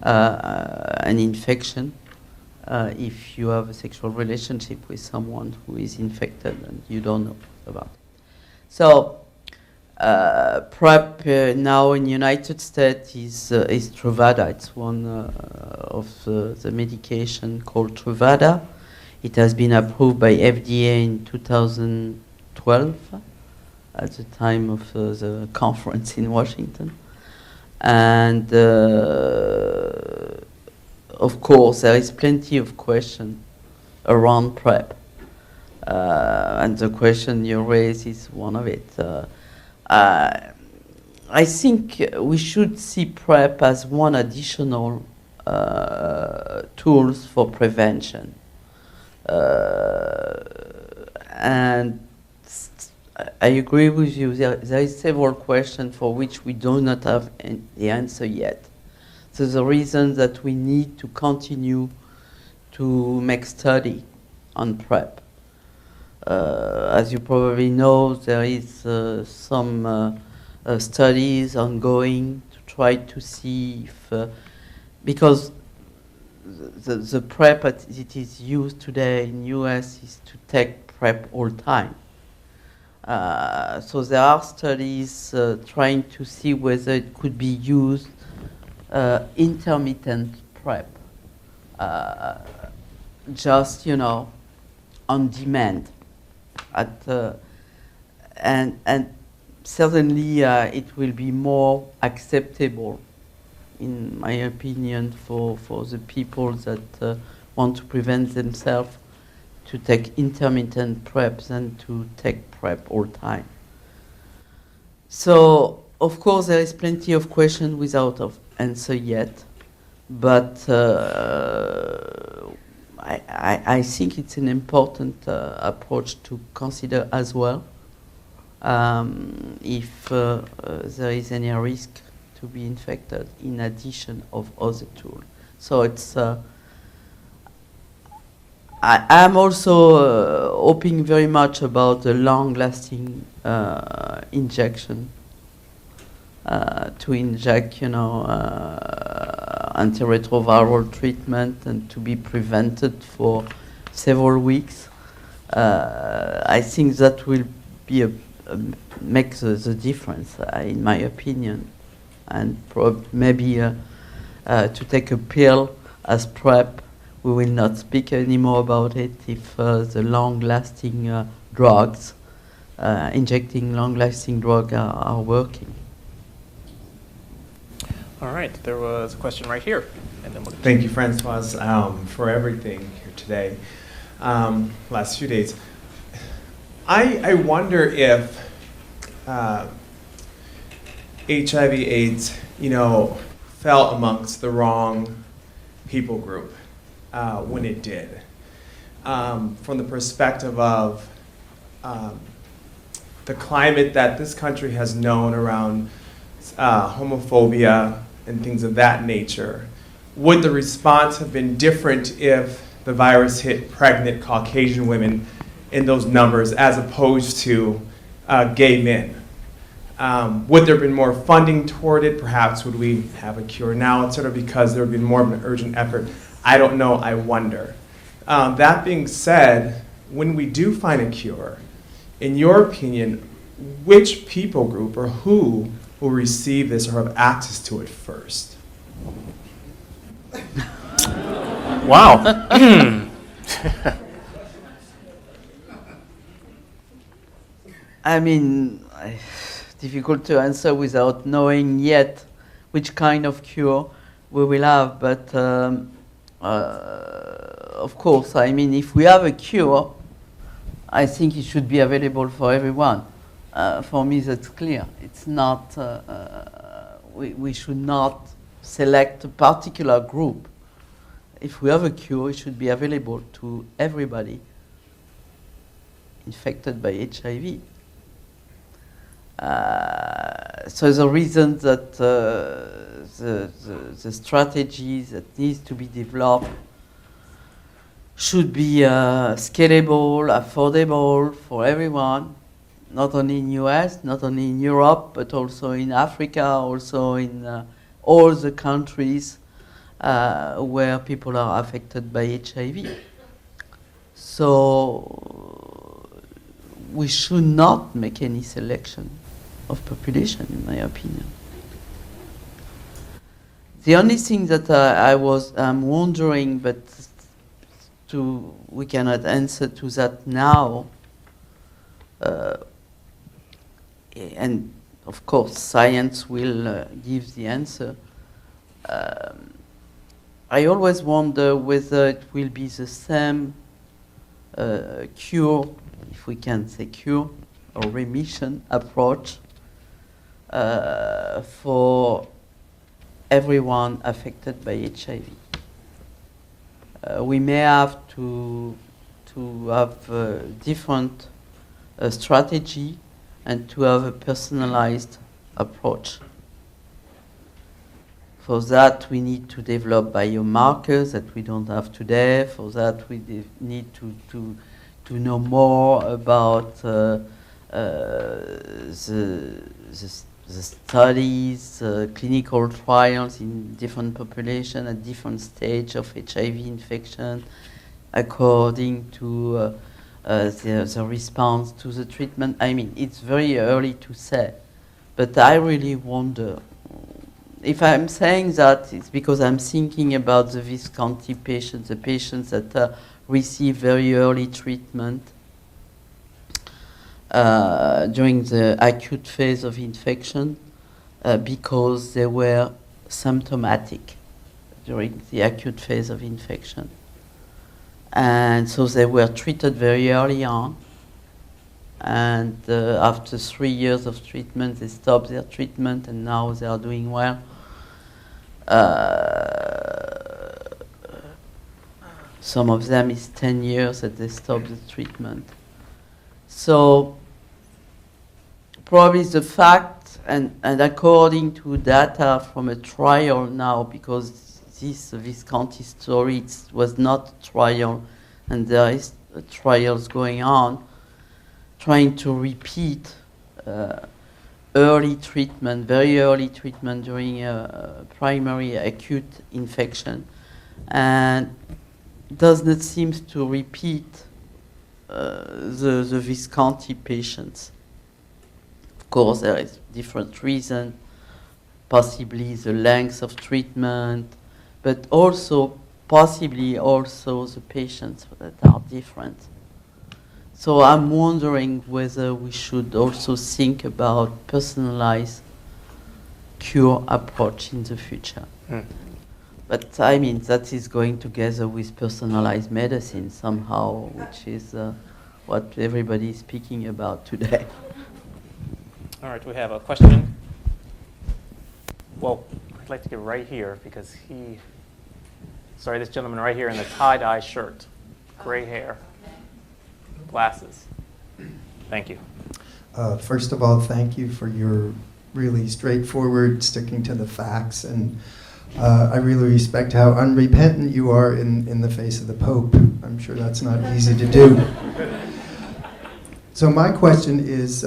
an infection if you have a sexual relationship with someone who is infected and you don't know about it. So PrEP now in the United States is Truvada. It's one of the medication called Truvada. It has been approved by FDA in 2012 at the time of the conference in Washington. And of course, there is plenty of questions around PrEP. And the question you raise is one of it. I think we should see PrEP as one additional tools for prevention. And I agree with you. There is several questions for which we do not have the answer yet. So the reason that we need to continue to make study on PrEP. As you probably know, there is some studies ongoing to try to see if, because the PrEP as it is used today in US is to take PrEP all time. So there are studies trying to see whether it could be used intermittent PrEP, just, you know, on demand. And certainly it will be more acceptable, in my opinion, for the people that want to prevent themselves to take intermittent PrEP than to take PrEP all time. So, of course, there is plenty of questions without of answer yet, but I think it's an important approach to consider as well, if there is any risk to be infected in addition of other tools. So it's I'm also hoping very much about the long-lasting injection to inject, antiretroviral treatment and to be prevented for several weeks. I think that will be make the difference, in my opinion, and maybe to take a pill as PrEP. We will not speak anymore about it if the long-lasting drugs, injecting long-lasting drugs are working. All right, there was a question right here. And then we'll Thank you, Françoise, for everything here today, last few days. I wonder if HIV/AIDS, fell amongst the wrong people group when it did. From the perspective of the climate that this country has known around homophobia and things of that nature, would the response have been different if the virus hit pregnant Caucasian women in those numbers as opposed to gay men? Would there have been more funding toward it? Perhaps would we have a cure now, sort of because there would be more of an urgent effort? I don't know, I wonder. That being said, when we do find a cure, in your opinion, which people group or who will receive this or have access to it first? Wow. I mean, difficult to answer without knowing yet which kind of cure we will have, but of course, I mean, if we have a cure, I think it should be available for everyone. For me, that's clear. It's not, we should not select a particular group. If we have a cure, it should be available to everybody infected by HIV. So the reason that the strategies that needs to be developed should be scalable, affordable for everyone, not only in US, not only in Europe, but also in Africa, also in all the countries where people are affected by HIV. So we should not make any selection of population, in my opinion. The only thing that I'm wondering, but we cannot answer to that now, and of course science will give the answer. I always wonder whether it will be the same cure, if we can say cure, or remission approach for everyone affected by HIV. We may have to have a different strategy and to have a personalized approach. For that, we need to develop biomarkers that we don't have today. For that, we need to know more about the studies, clinical trials in different populations at different stages of HIV infection, according to the response to the treatment. I mean, it's very early to say, but I really wonder. If I'm saying that, it's because I'm thinking about the Visconti patients, the patients that receive very early treatment during the acute phase of infection because they were symptomatic during the acute phase of infection. And so they were treated very early on. and after 3 years of treatment, they stopped their treatment, and now they are doing well. Some of them is 10 years that they stopped the treatment. So probably the fact, and according to data from a trial now, because this Visconti story was not a trial, and there is trials going on, trying to repeat early treatment, very early treatment during a primary acute infection, and does not seem to repeat the Visconti patients. Of course, there is different reason, possibly the length of treatment, but also possibly also the patients that are different. So I'm wondering whether we should also think about personalized cure approach in the future. But I mean, that is going together with personalized medicine somehow, which is what everybody is speaking about today. All right, we have a question. Well, I'd like to get right here because this gentleman right here in the tie-dye shirt, gray hair, glasses. Thank you. First of all, thank you for your really straightforward sticking to the facts, and I really respect how unrepentant you are in the face of the Pope. I'm sure that's not easy to do. So my question is,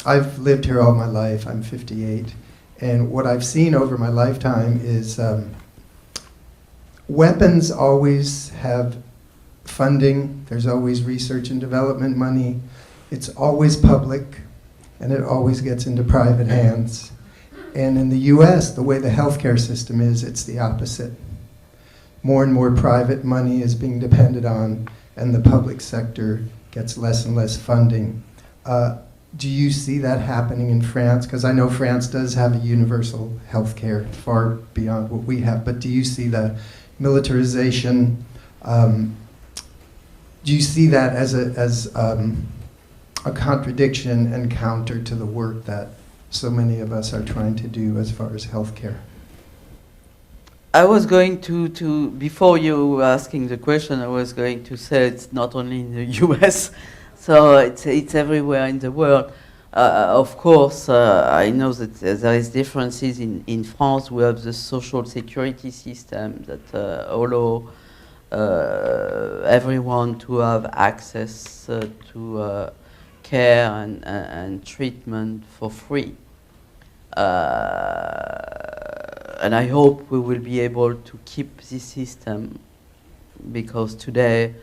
I've lived here all my life, I'm 58, and what I've seen over my lifetime is weapons always have funding, there's always research and development money, it's always public, and it always gets into private hands. And in the US, the way the healthcare system is, it's the opposite. More and more private money is being depended on, and the public sector gets less and less funding. Do you see that happening in France? Because I know France does have a universal healthcare far beyond what we have, but do you see the militarization? Do you see that as a contradiction and counter to the work that so many of us are trying to do as far as healthcare? I was going to before you asking the question, I was going to say it's not only in the US, so it's everywhere in the world. Of course, I know that there is differences in France. We have the social security system that allow everyone to have access to care and treatment for free. And I hope we will be able to keep this system, because today,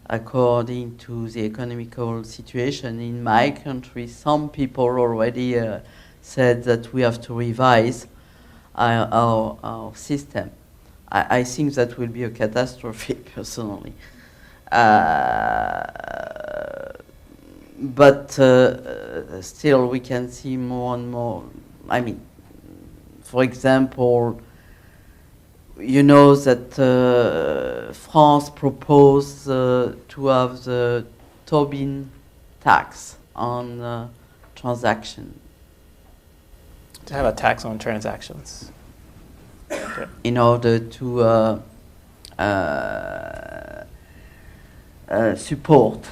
according to the economical situation in my country, some people already said that we have to revise our system. I think that will be a catastrophe, personally. But still, we can see more and more. I mean, for example, you know that France proposed to have the Tobin tax on transaction. To have a tax on transactions. Okay. In order to support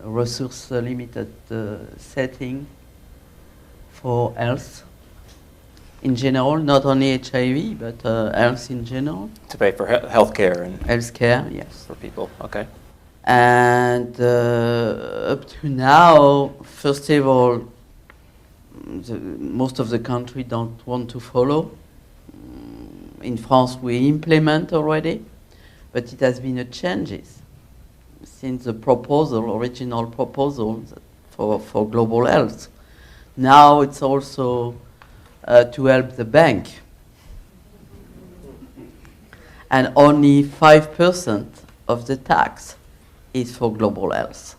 resource limited setting for health in general, not only HIV, but health in general. To pay for healthcare and Healthcare, yes. for people. Okay. And up to now, first of all, most of the country don't want to follow. In France, we implement already, but it has been a changes since the original proposal for global health. Now it's also to help the bank. And only 5% of the tax is for global health.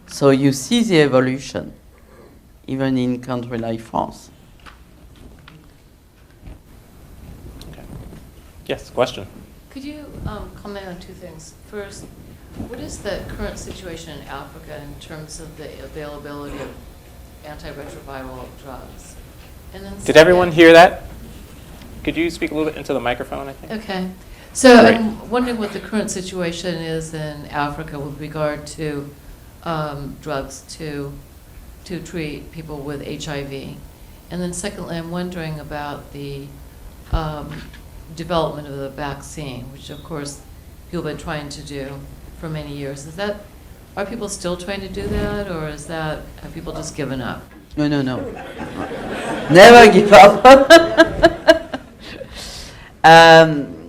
So you see the evolution, even in a country like France. Okay. Yes, question. Could you comment on two things? First, What is the current situation in Africa in terms of the availability of antiretroviral drugs? And then Did everyone hear that? Could you speak a little bit into the microphone, I think? Okay. So Great. I'm wondering what the current situation is in Africa with regard to drugs to treat people with HIV. And then secondly, I'm wondering about the development of the vaccine, which of course people have been trying to do for many years. Are people still trying to do that, or have people just given up? No. Never give up.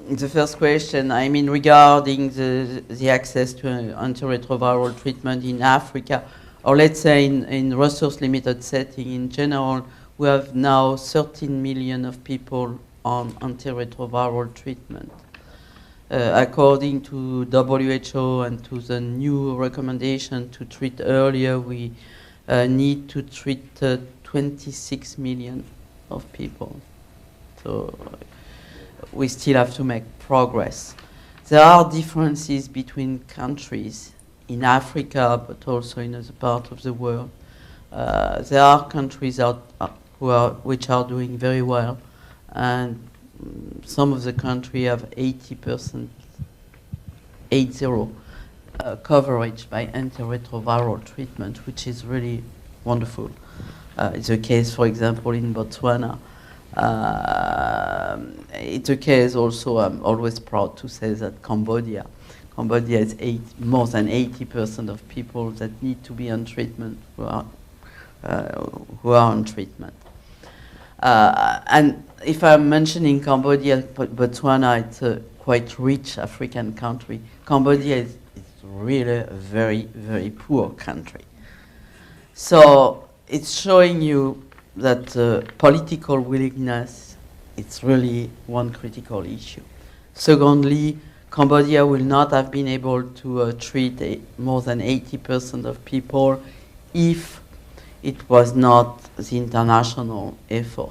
The first question, I mean, regarding the access to antiretroviral treatment in Africa, or let's say in resource-limited setting in general, we have now 13 million of people on antiretroviral treatment. According to WHO and to the new recommendation to treat earlier, we need to treat 26 million of people. So we still have to make progress. There are differences between countries in Africa, but also in other parts of the world. There are countries which are doing very well, and some of the countries have 80% coverage by antiretroviral treatment, which is really wonderful. It's the case, for example, in Botswana. It's a case also, I'm always proud to say that Cambodia has more than 80% of people that need to be on treatment who are on treatment. And if I'm mentioning Cambodia, Botswana, it's a quite rich African country. Cambodia is really a very, very poor country. So it's showing you that political willingness is really one critical issue. Secondly, Cambodia will not have been able to treat more than 80% of people if it was not the international effort.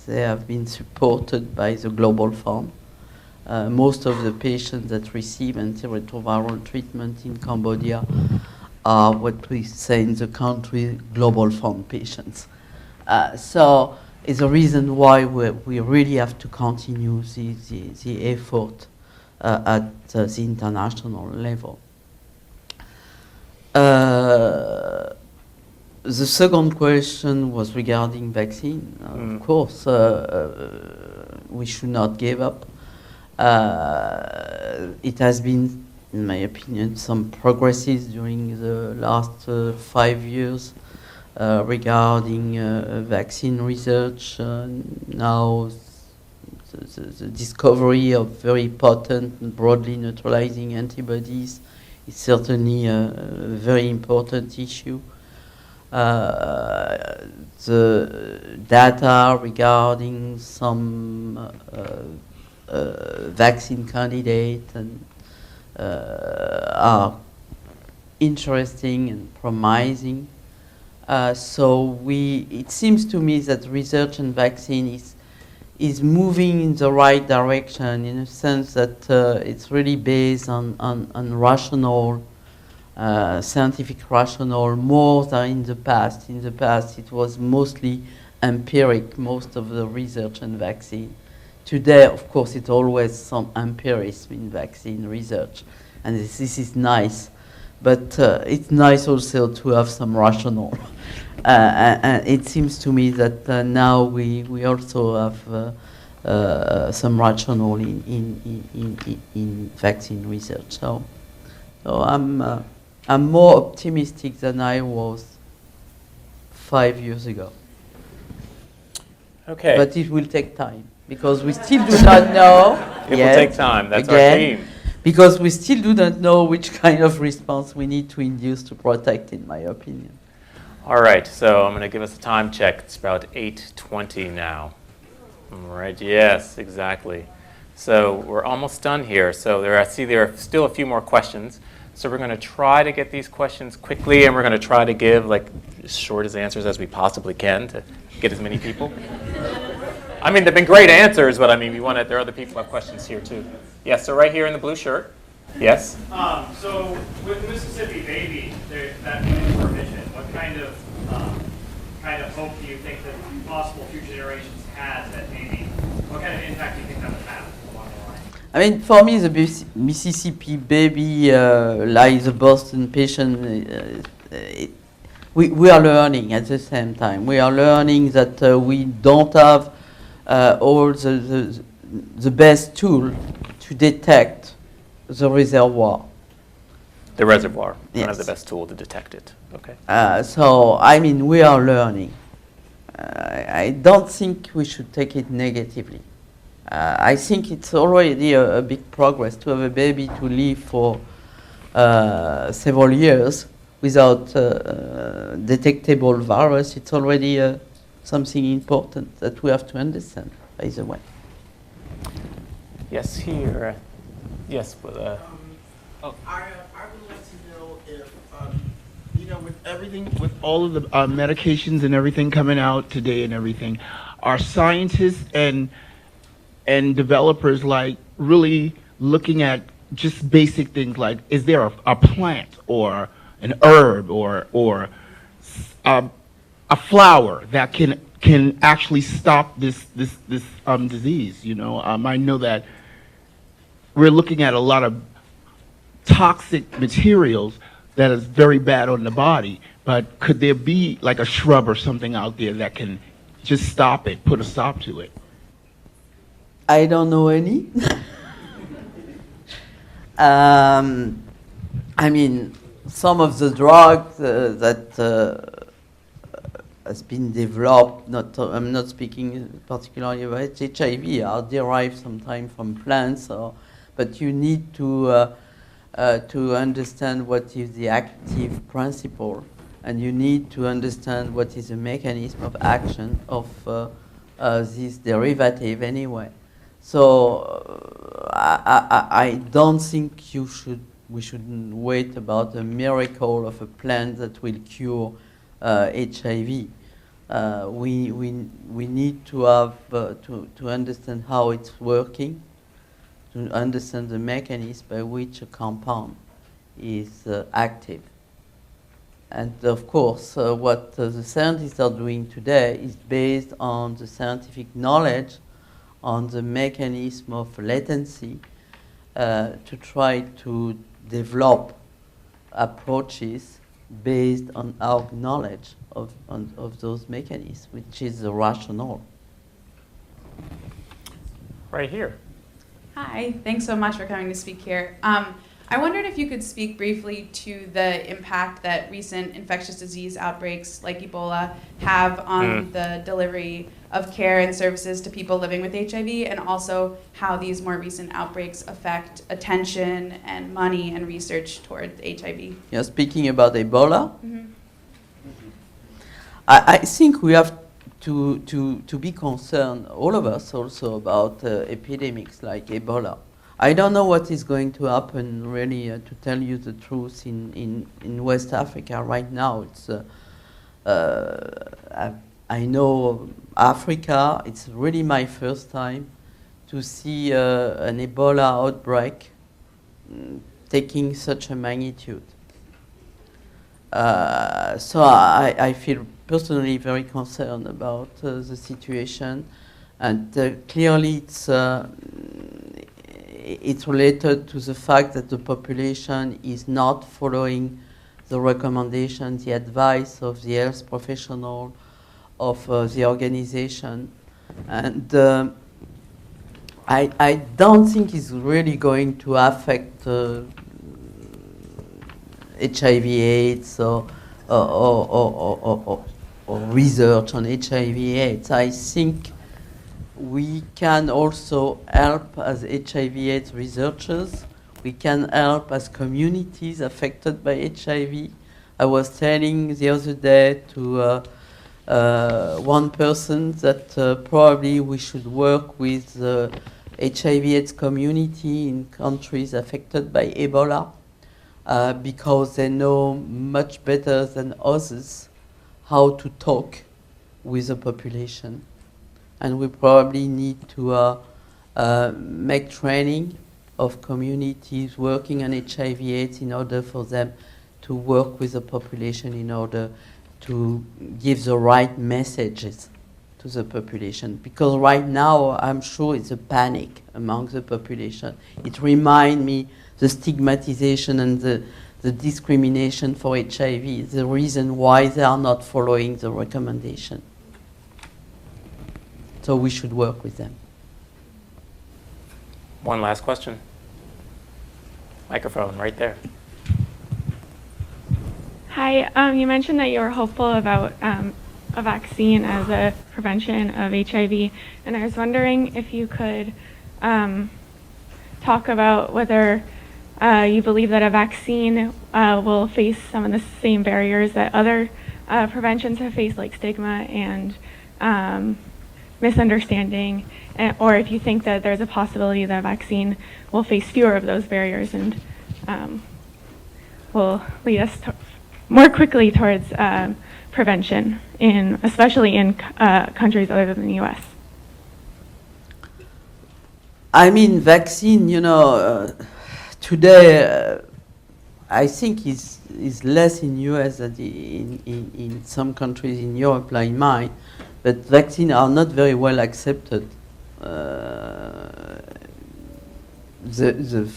They have been supported by the Global Fund. Most of the patients that receive antiretroviral treatment in Cambodia are what we say in the country Global Fund patients. So it's a reason why we really have to continue the effort at the international level. The second question was regarding vaccine. Of course, we should not give up. It has been, in my opinion, some progresses during the last 5 years regarding vaccine research. Now, the discovery of very potent and broadly neutralizing antibodies is certainly a very important issue. The data regarding some vaccine candidates are interesting and promising. So it seems to me that research and vaccine is moving in the right direction, in a sense that it's really based on rational, scientific rationale, more than in the past. In the past, it was mostly empiric, most of the research and vaccine. Today, of course, it's always some empirism in vaccine research, and this is nice. But it's nice also to have some rationale. And it seems to me that now we also have some rationale in vaccine research. So I'm more optimistic than I was 5 years ago. Okay. But it will take time, because we still do not know. It will take time. That's our theme. Because we still do not know which kind of response we need to induce to protect, in my opinion. All right, so I'm going to give us a time check. It's about 8:20 now. All right, yes, exactly. So we're almost done here. So I see there are still a few more questions. So we're going to try to get these questions quickly, and we're going to try to give like as short as answers as we possibly can to get as many people. I mean, they've been great answers, but I mean, there are other people who have questions here too. Yeah, so right here in the blue shirt. Yes? So with the Mississippi baby, that prohibition, what kind of hope do you think that possible future generations had that maybe, what kind of impact do you think that would have along the line? I mean, for me, the Mississippi baby, like the Boston patient, we are learning at the same time. We are learning that we don't have all the best tool to detect the reservoir. The reservoir, one of the Yes. best tool to detect it. Okay. So, I mean, we are learning. I don't think we should take it negatively. I think it's already a big progress to have a baby to live for several years without detectable virus. It's already something important that we have to understand, by the way. Yes, here. Yes, but, I would like to know if, with everything, with all of the medications and everything coming out today and everything, are scientists and developers like really looking at just basic things like, is there a plant or an herb or a flower that can actually stop this disease? I know that we're looking at a lot of toxic materials that is very bad on the body, but could there be like a shrub or something out there that can just stop it, put a stop to it? I don't know any. I mean, some of the drugs that has been developed, I'm not speaking particularly about HIV, are derived sometimes from plants, but you need to understand what is the active principle, and you need to understand what is the mechanism of action of this derivative anyway. So I don't think we shouldn't wait about a miracle of a plant that will cure HIV. We need to have to understand how it's working, to understand the mechanism by which a compound is active. And of course, what the scientists are doing today is based on the scientific knowledge on the mechanism of latency to try to develop approaches based on our knowledge of those mechanisms, which is the rationale. right here. Hi, thanks so much for coming to speak here. I wondered if you could speak briefly to the impact that recent infectious disease outbreaks like Ebola have on the delivery of care and services to people living with HIV, and also how these more recent outbreaks affect attention and money and research towards HIV. You're speaking about Ebola? Mm-hmm. I think we have to be concerned, all of us also, about epidemics like Ebola. I don't know what is going to happen, really, to tell you the truth, in West Africa right now. It's I know Africa, it's really my first time to see an Ebola outbreak taking such a magnitude. So I feel personally very concerned about the situation, and clearly it's related to the fact that the population is not following the recommendations, the advice of the health professional, of the organization. And I don't think it's really going to affect HIV/AIDS or research on HIV/AIDS. I think we can also help as HIV/AIDS researchers. We can help as communities affected by HIV. I was telling the other day to one person that probably we should work with the HIV/AIDS community in countries affected by Ebola because they know much better than others how to talk with the population. And we probably need to make training of communities working on HIV/AIDS in order for them to work with the population in order to give the right messages to the population. Because right now, I'm sure it's a panic among the population. It reminds me the stigmatization and the discrimination for HIV, the reason why they are not following the recommendation. So we should work with them. One last question. Microphone right there. Hi, you mentioned that you were hopeful about a vaccine as a prevention of HIV, and I was wondering if you could talk about whether you believe that a vaccine will face some of the same barriers that other preventions have faced, like stigma and misunderstanding, or if you think that there's a possibility that a vaccine will face fewer of those barriers and will lead us more quickly towards prevention, especially in countries other than the U.S. I mean, vaccine, today I think is less in U.S. than in some countries in Europe, like mine, but vaccines are not very well accepted.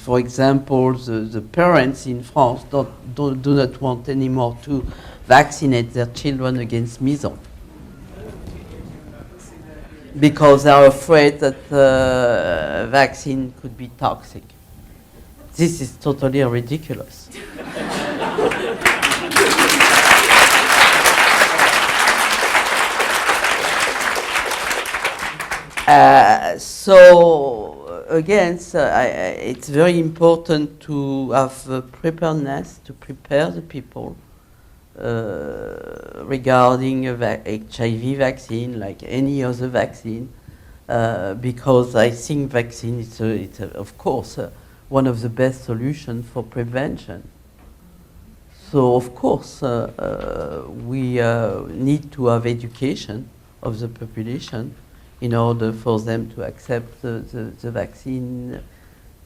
For example, the parents in France do not want anymore to vaccinate their children against measles because they are afraid that the vaccine could be toxic. This is totally ridiculous. So again, it's very important to have preparedness, to prepare the people regarding HIV vaccine, like any other vaccine, because I think vaccine is, of course, one of the best solutions for prevention. So, of course, we need to have education of the population in order for them to accept the vaccine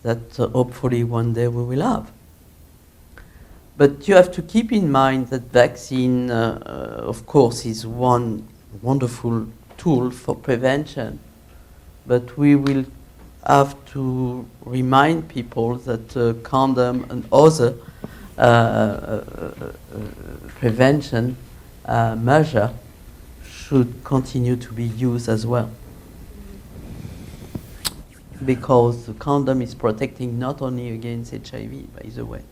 that hopefully one day we will have. But you have to keep in mind that vaccine, of course, is one wonderful tool for prevention, but we will have to remind people that condom and other prevention measure should continue to be used as well. Because the condom is protecting not only against HIV, by the way.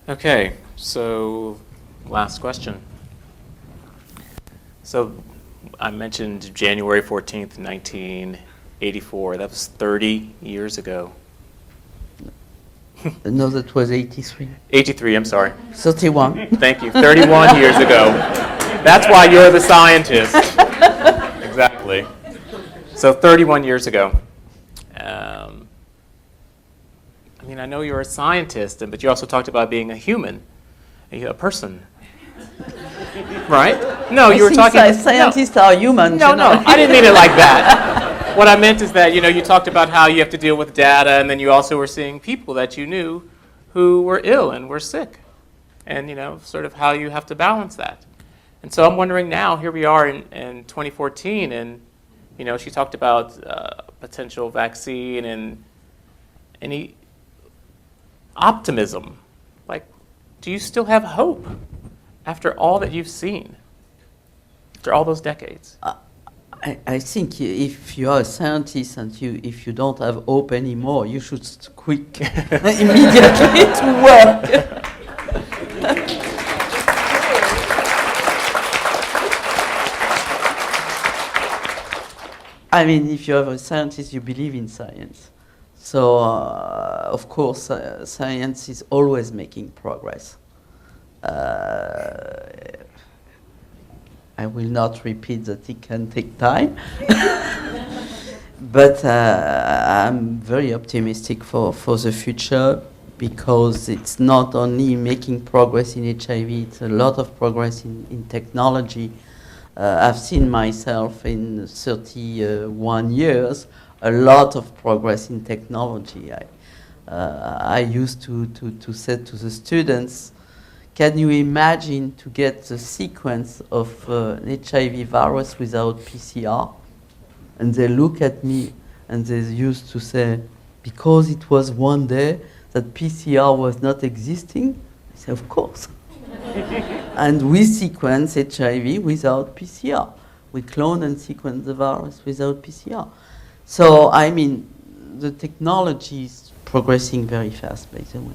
Okay, so last question. So I mentioned January 14th, 1984. That was 30 years ago. No, that was 83. 83, I'm sorry. 31. Thank you. 31 years ago. That's why you're the scientist. Exactly. So 31 years ago. I mean, I know you're a scientist, but you also talked about being a human, a person. Right? No, you were talking. Scientists are human. No, I didn't mean it like that. What I meant is that, you talked about how you have to deal with data, and then you also were seeing people that you knew who were ill and were sick, and, sort of how you have to balance that. And so I'm wondering now, here we are in 2014, and, she talked about potential vaccine and any optimism. Like, do you still have hope after all that you've seen, after all those decades? I think if you are a scientist and if you don't have hope anymore, you should quit immediately to work. I mean, if you are a scientist, you believe in science. So, of course, science is always making progress. I will not repeat that it can take time. But I'm very optimistic for the future because it's not only making progress in HIV, it's a lot of progress in technology. I've seen myself in 31 years a lot of progress in technology. I used to say to the students, can you imagine to get the sequence of an HIV virus without PCR? And they look at me and they used to say, because it was one day that PCR was not existing? I say, of course. And we sequence HIV without PCR. We clone and sequence the virus without PCR. So, I mean, the technology is progressing very fast, by the way.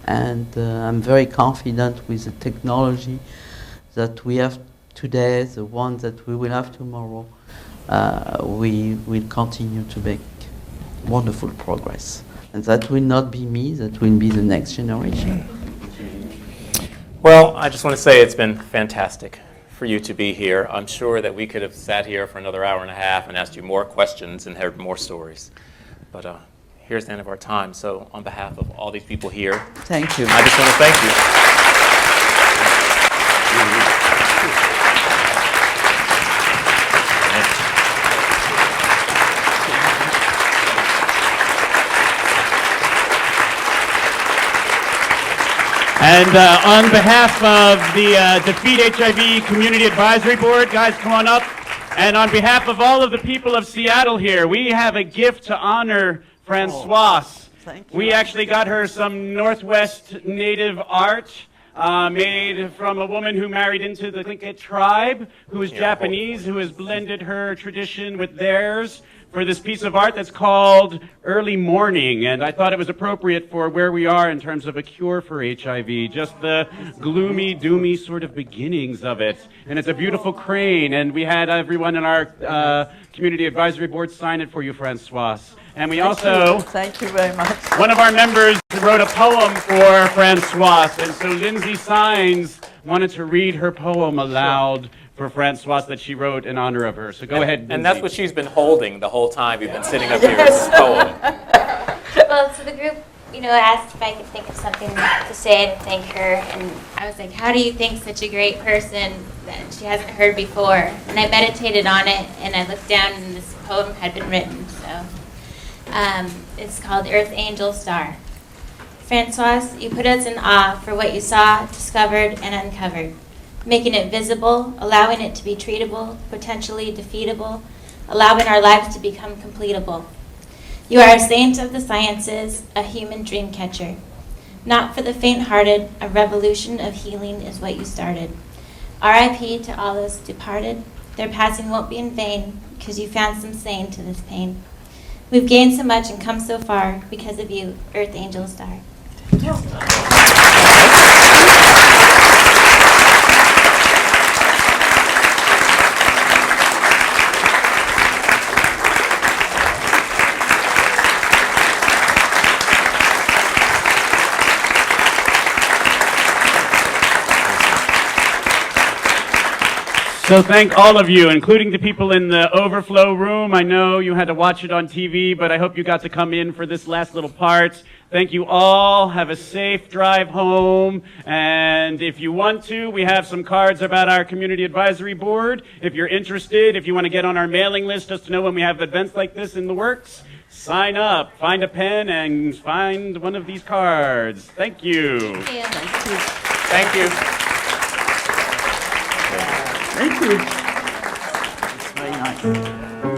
And I'm very confident with the technology that we have today, the one that we will have tomorrow. We will continue to make wonderful progress. And that will not be me, that will be the next generation. Well, I just want to say it's been fantastic for you to be here. I'm sure that we could have sat here for another hour and a half and asked you more questions and heard more stories. But here's the end of our time. So on behalf of all these people here, thank you. I just want to thank you. And on behalf of the defeatHIV Community Advisory Board, guys, come on up. And on behalf of all of the people of Seattle here, we have a gift to honor Françoise. Thank you. We actually got her some Northwest native art made from a woman who married into the Tlingit tribe, who is Japanese, who has blended her tradition with theirs for this piece of art that's called Early Morning. And I thought it was appropriate for where we are in terms of a cure for HIV, just the gloomy, doomy sort of beginnings of it. And it's a beautiful crane, and we had everyone in our Community Advisory Board sign it for you, Françoise. And we also, thank you very much. One of our members wrote a poem for Françoise, and so Lindsay Signs wanted to read her poem aloud for Françoise that she wrote in honor of her. So go ahead, Lindsay. And that's what she's been holding the whole time you've been sitting up here, this poem. Well, so the group, asked if I could think of something to say and thank her, and I was like, how do you thank such a great person that she hasn't heard before? And I meditated on it, and I looked down, and this poem had been written, so it's called Earth Angel Star. Françoise, you put us in awe for what you saw, discovered, and uncovered, making it visible, allowing it to be treatable, potentially defeatable, allowing our lives to become completable. You are a saint of the sciences, a human dream catcher. Not for the faint-hearted, a revolution of healing is what you started. R.I.P. to all those departed. Their passing won't be in vain, because you found some sane to this pain. We've gained so much and come so far because of you, Earth Angel Star. So thank all of you, including the people in the overflow room. I know you had to watch it on TV, but I hope you got to come in for this last little part. Thank you all. Have a safe drive home. And if you want to, we have some cards about our Community Advisory Board. If you're interested, if you want to get on our mailing list just to know when we have events like this in the works, sign up, find a pen, and find one of these cards. Thank you. Thank you. Thank you. Thank you. It's very nice.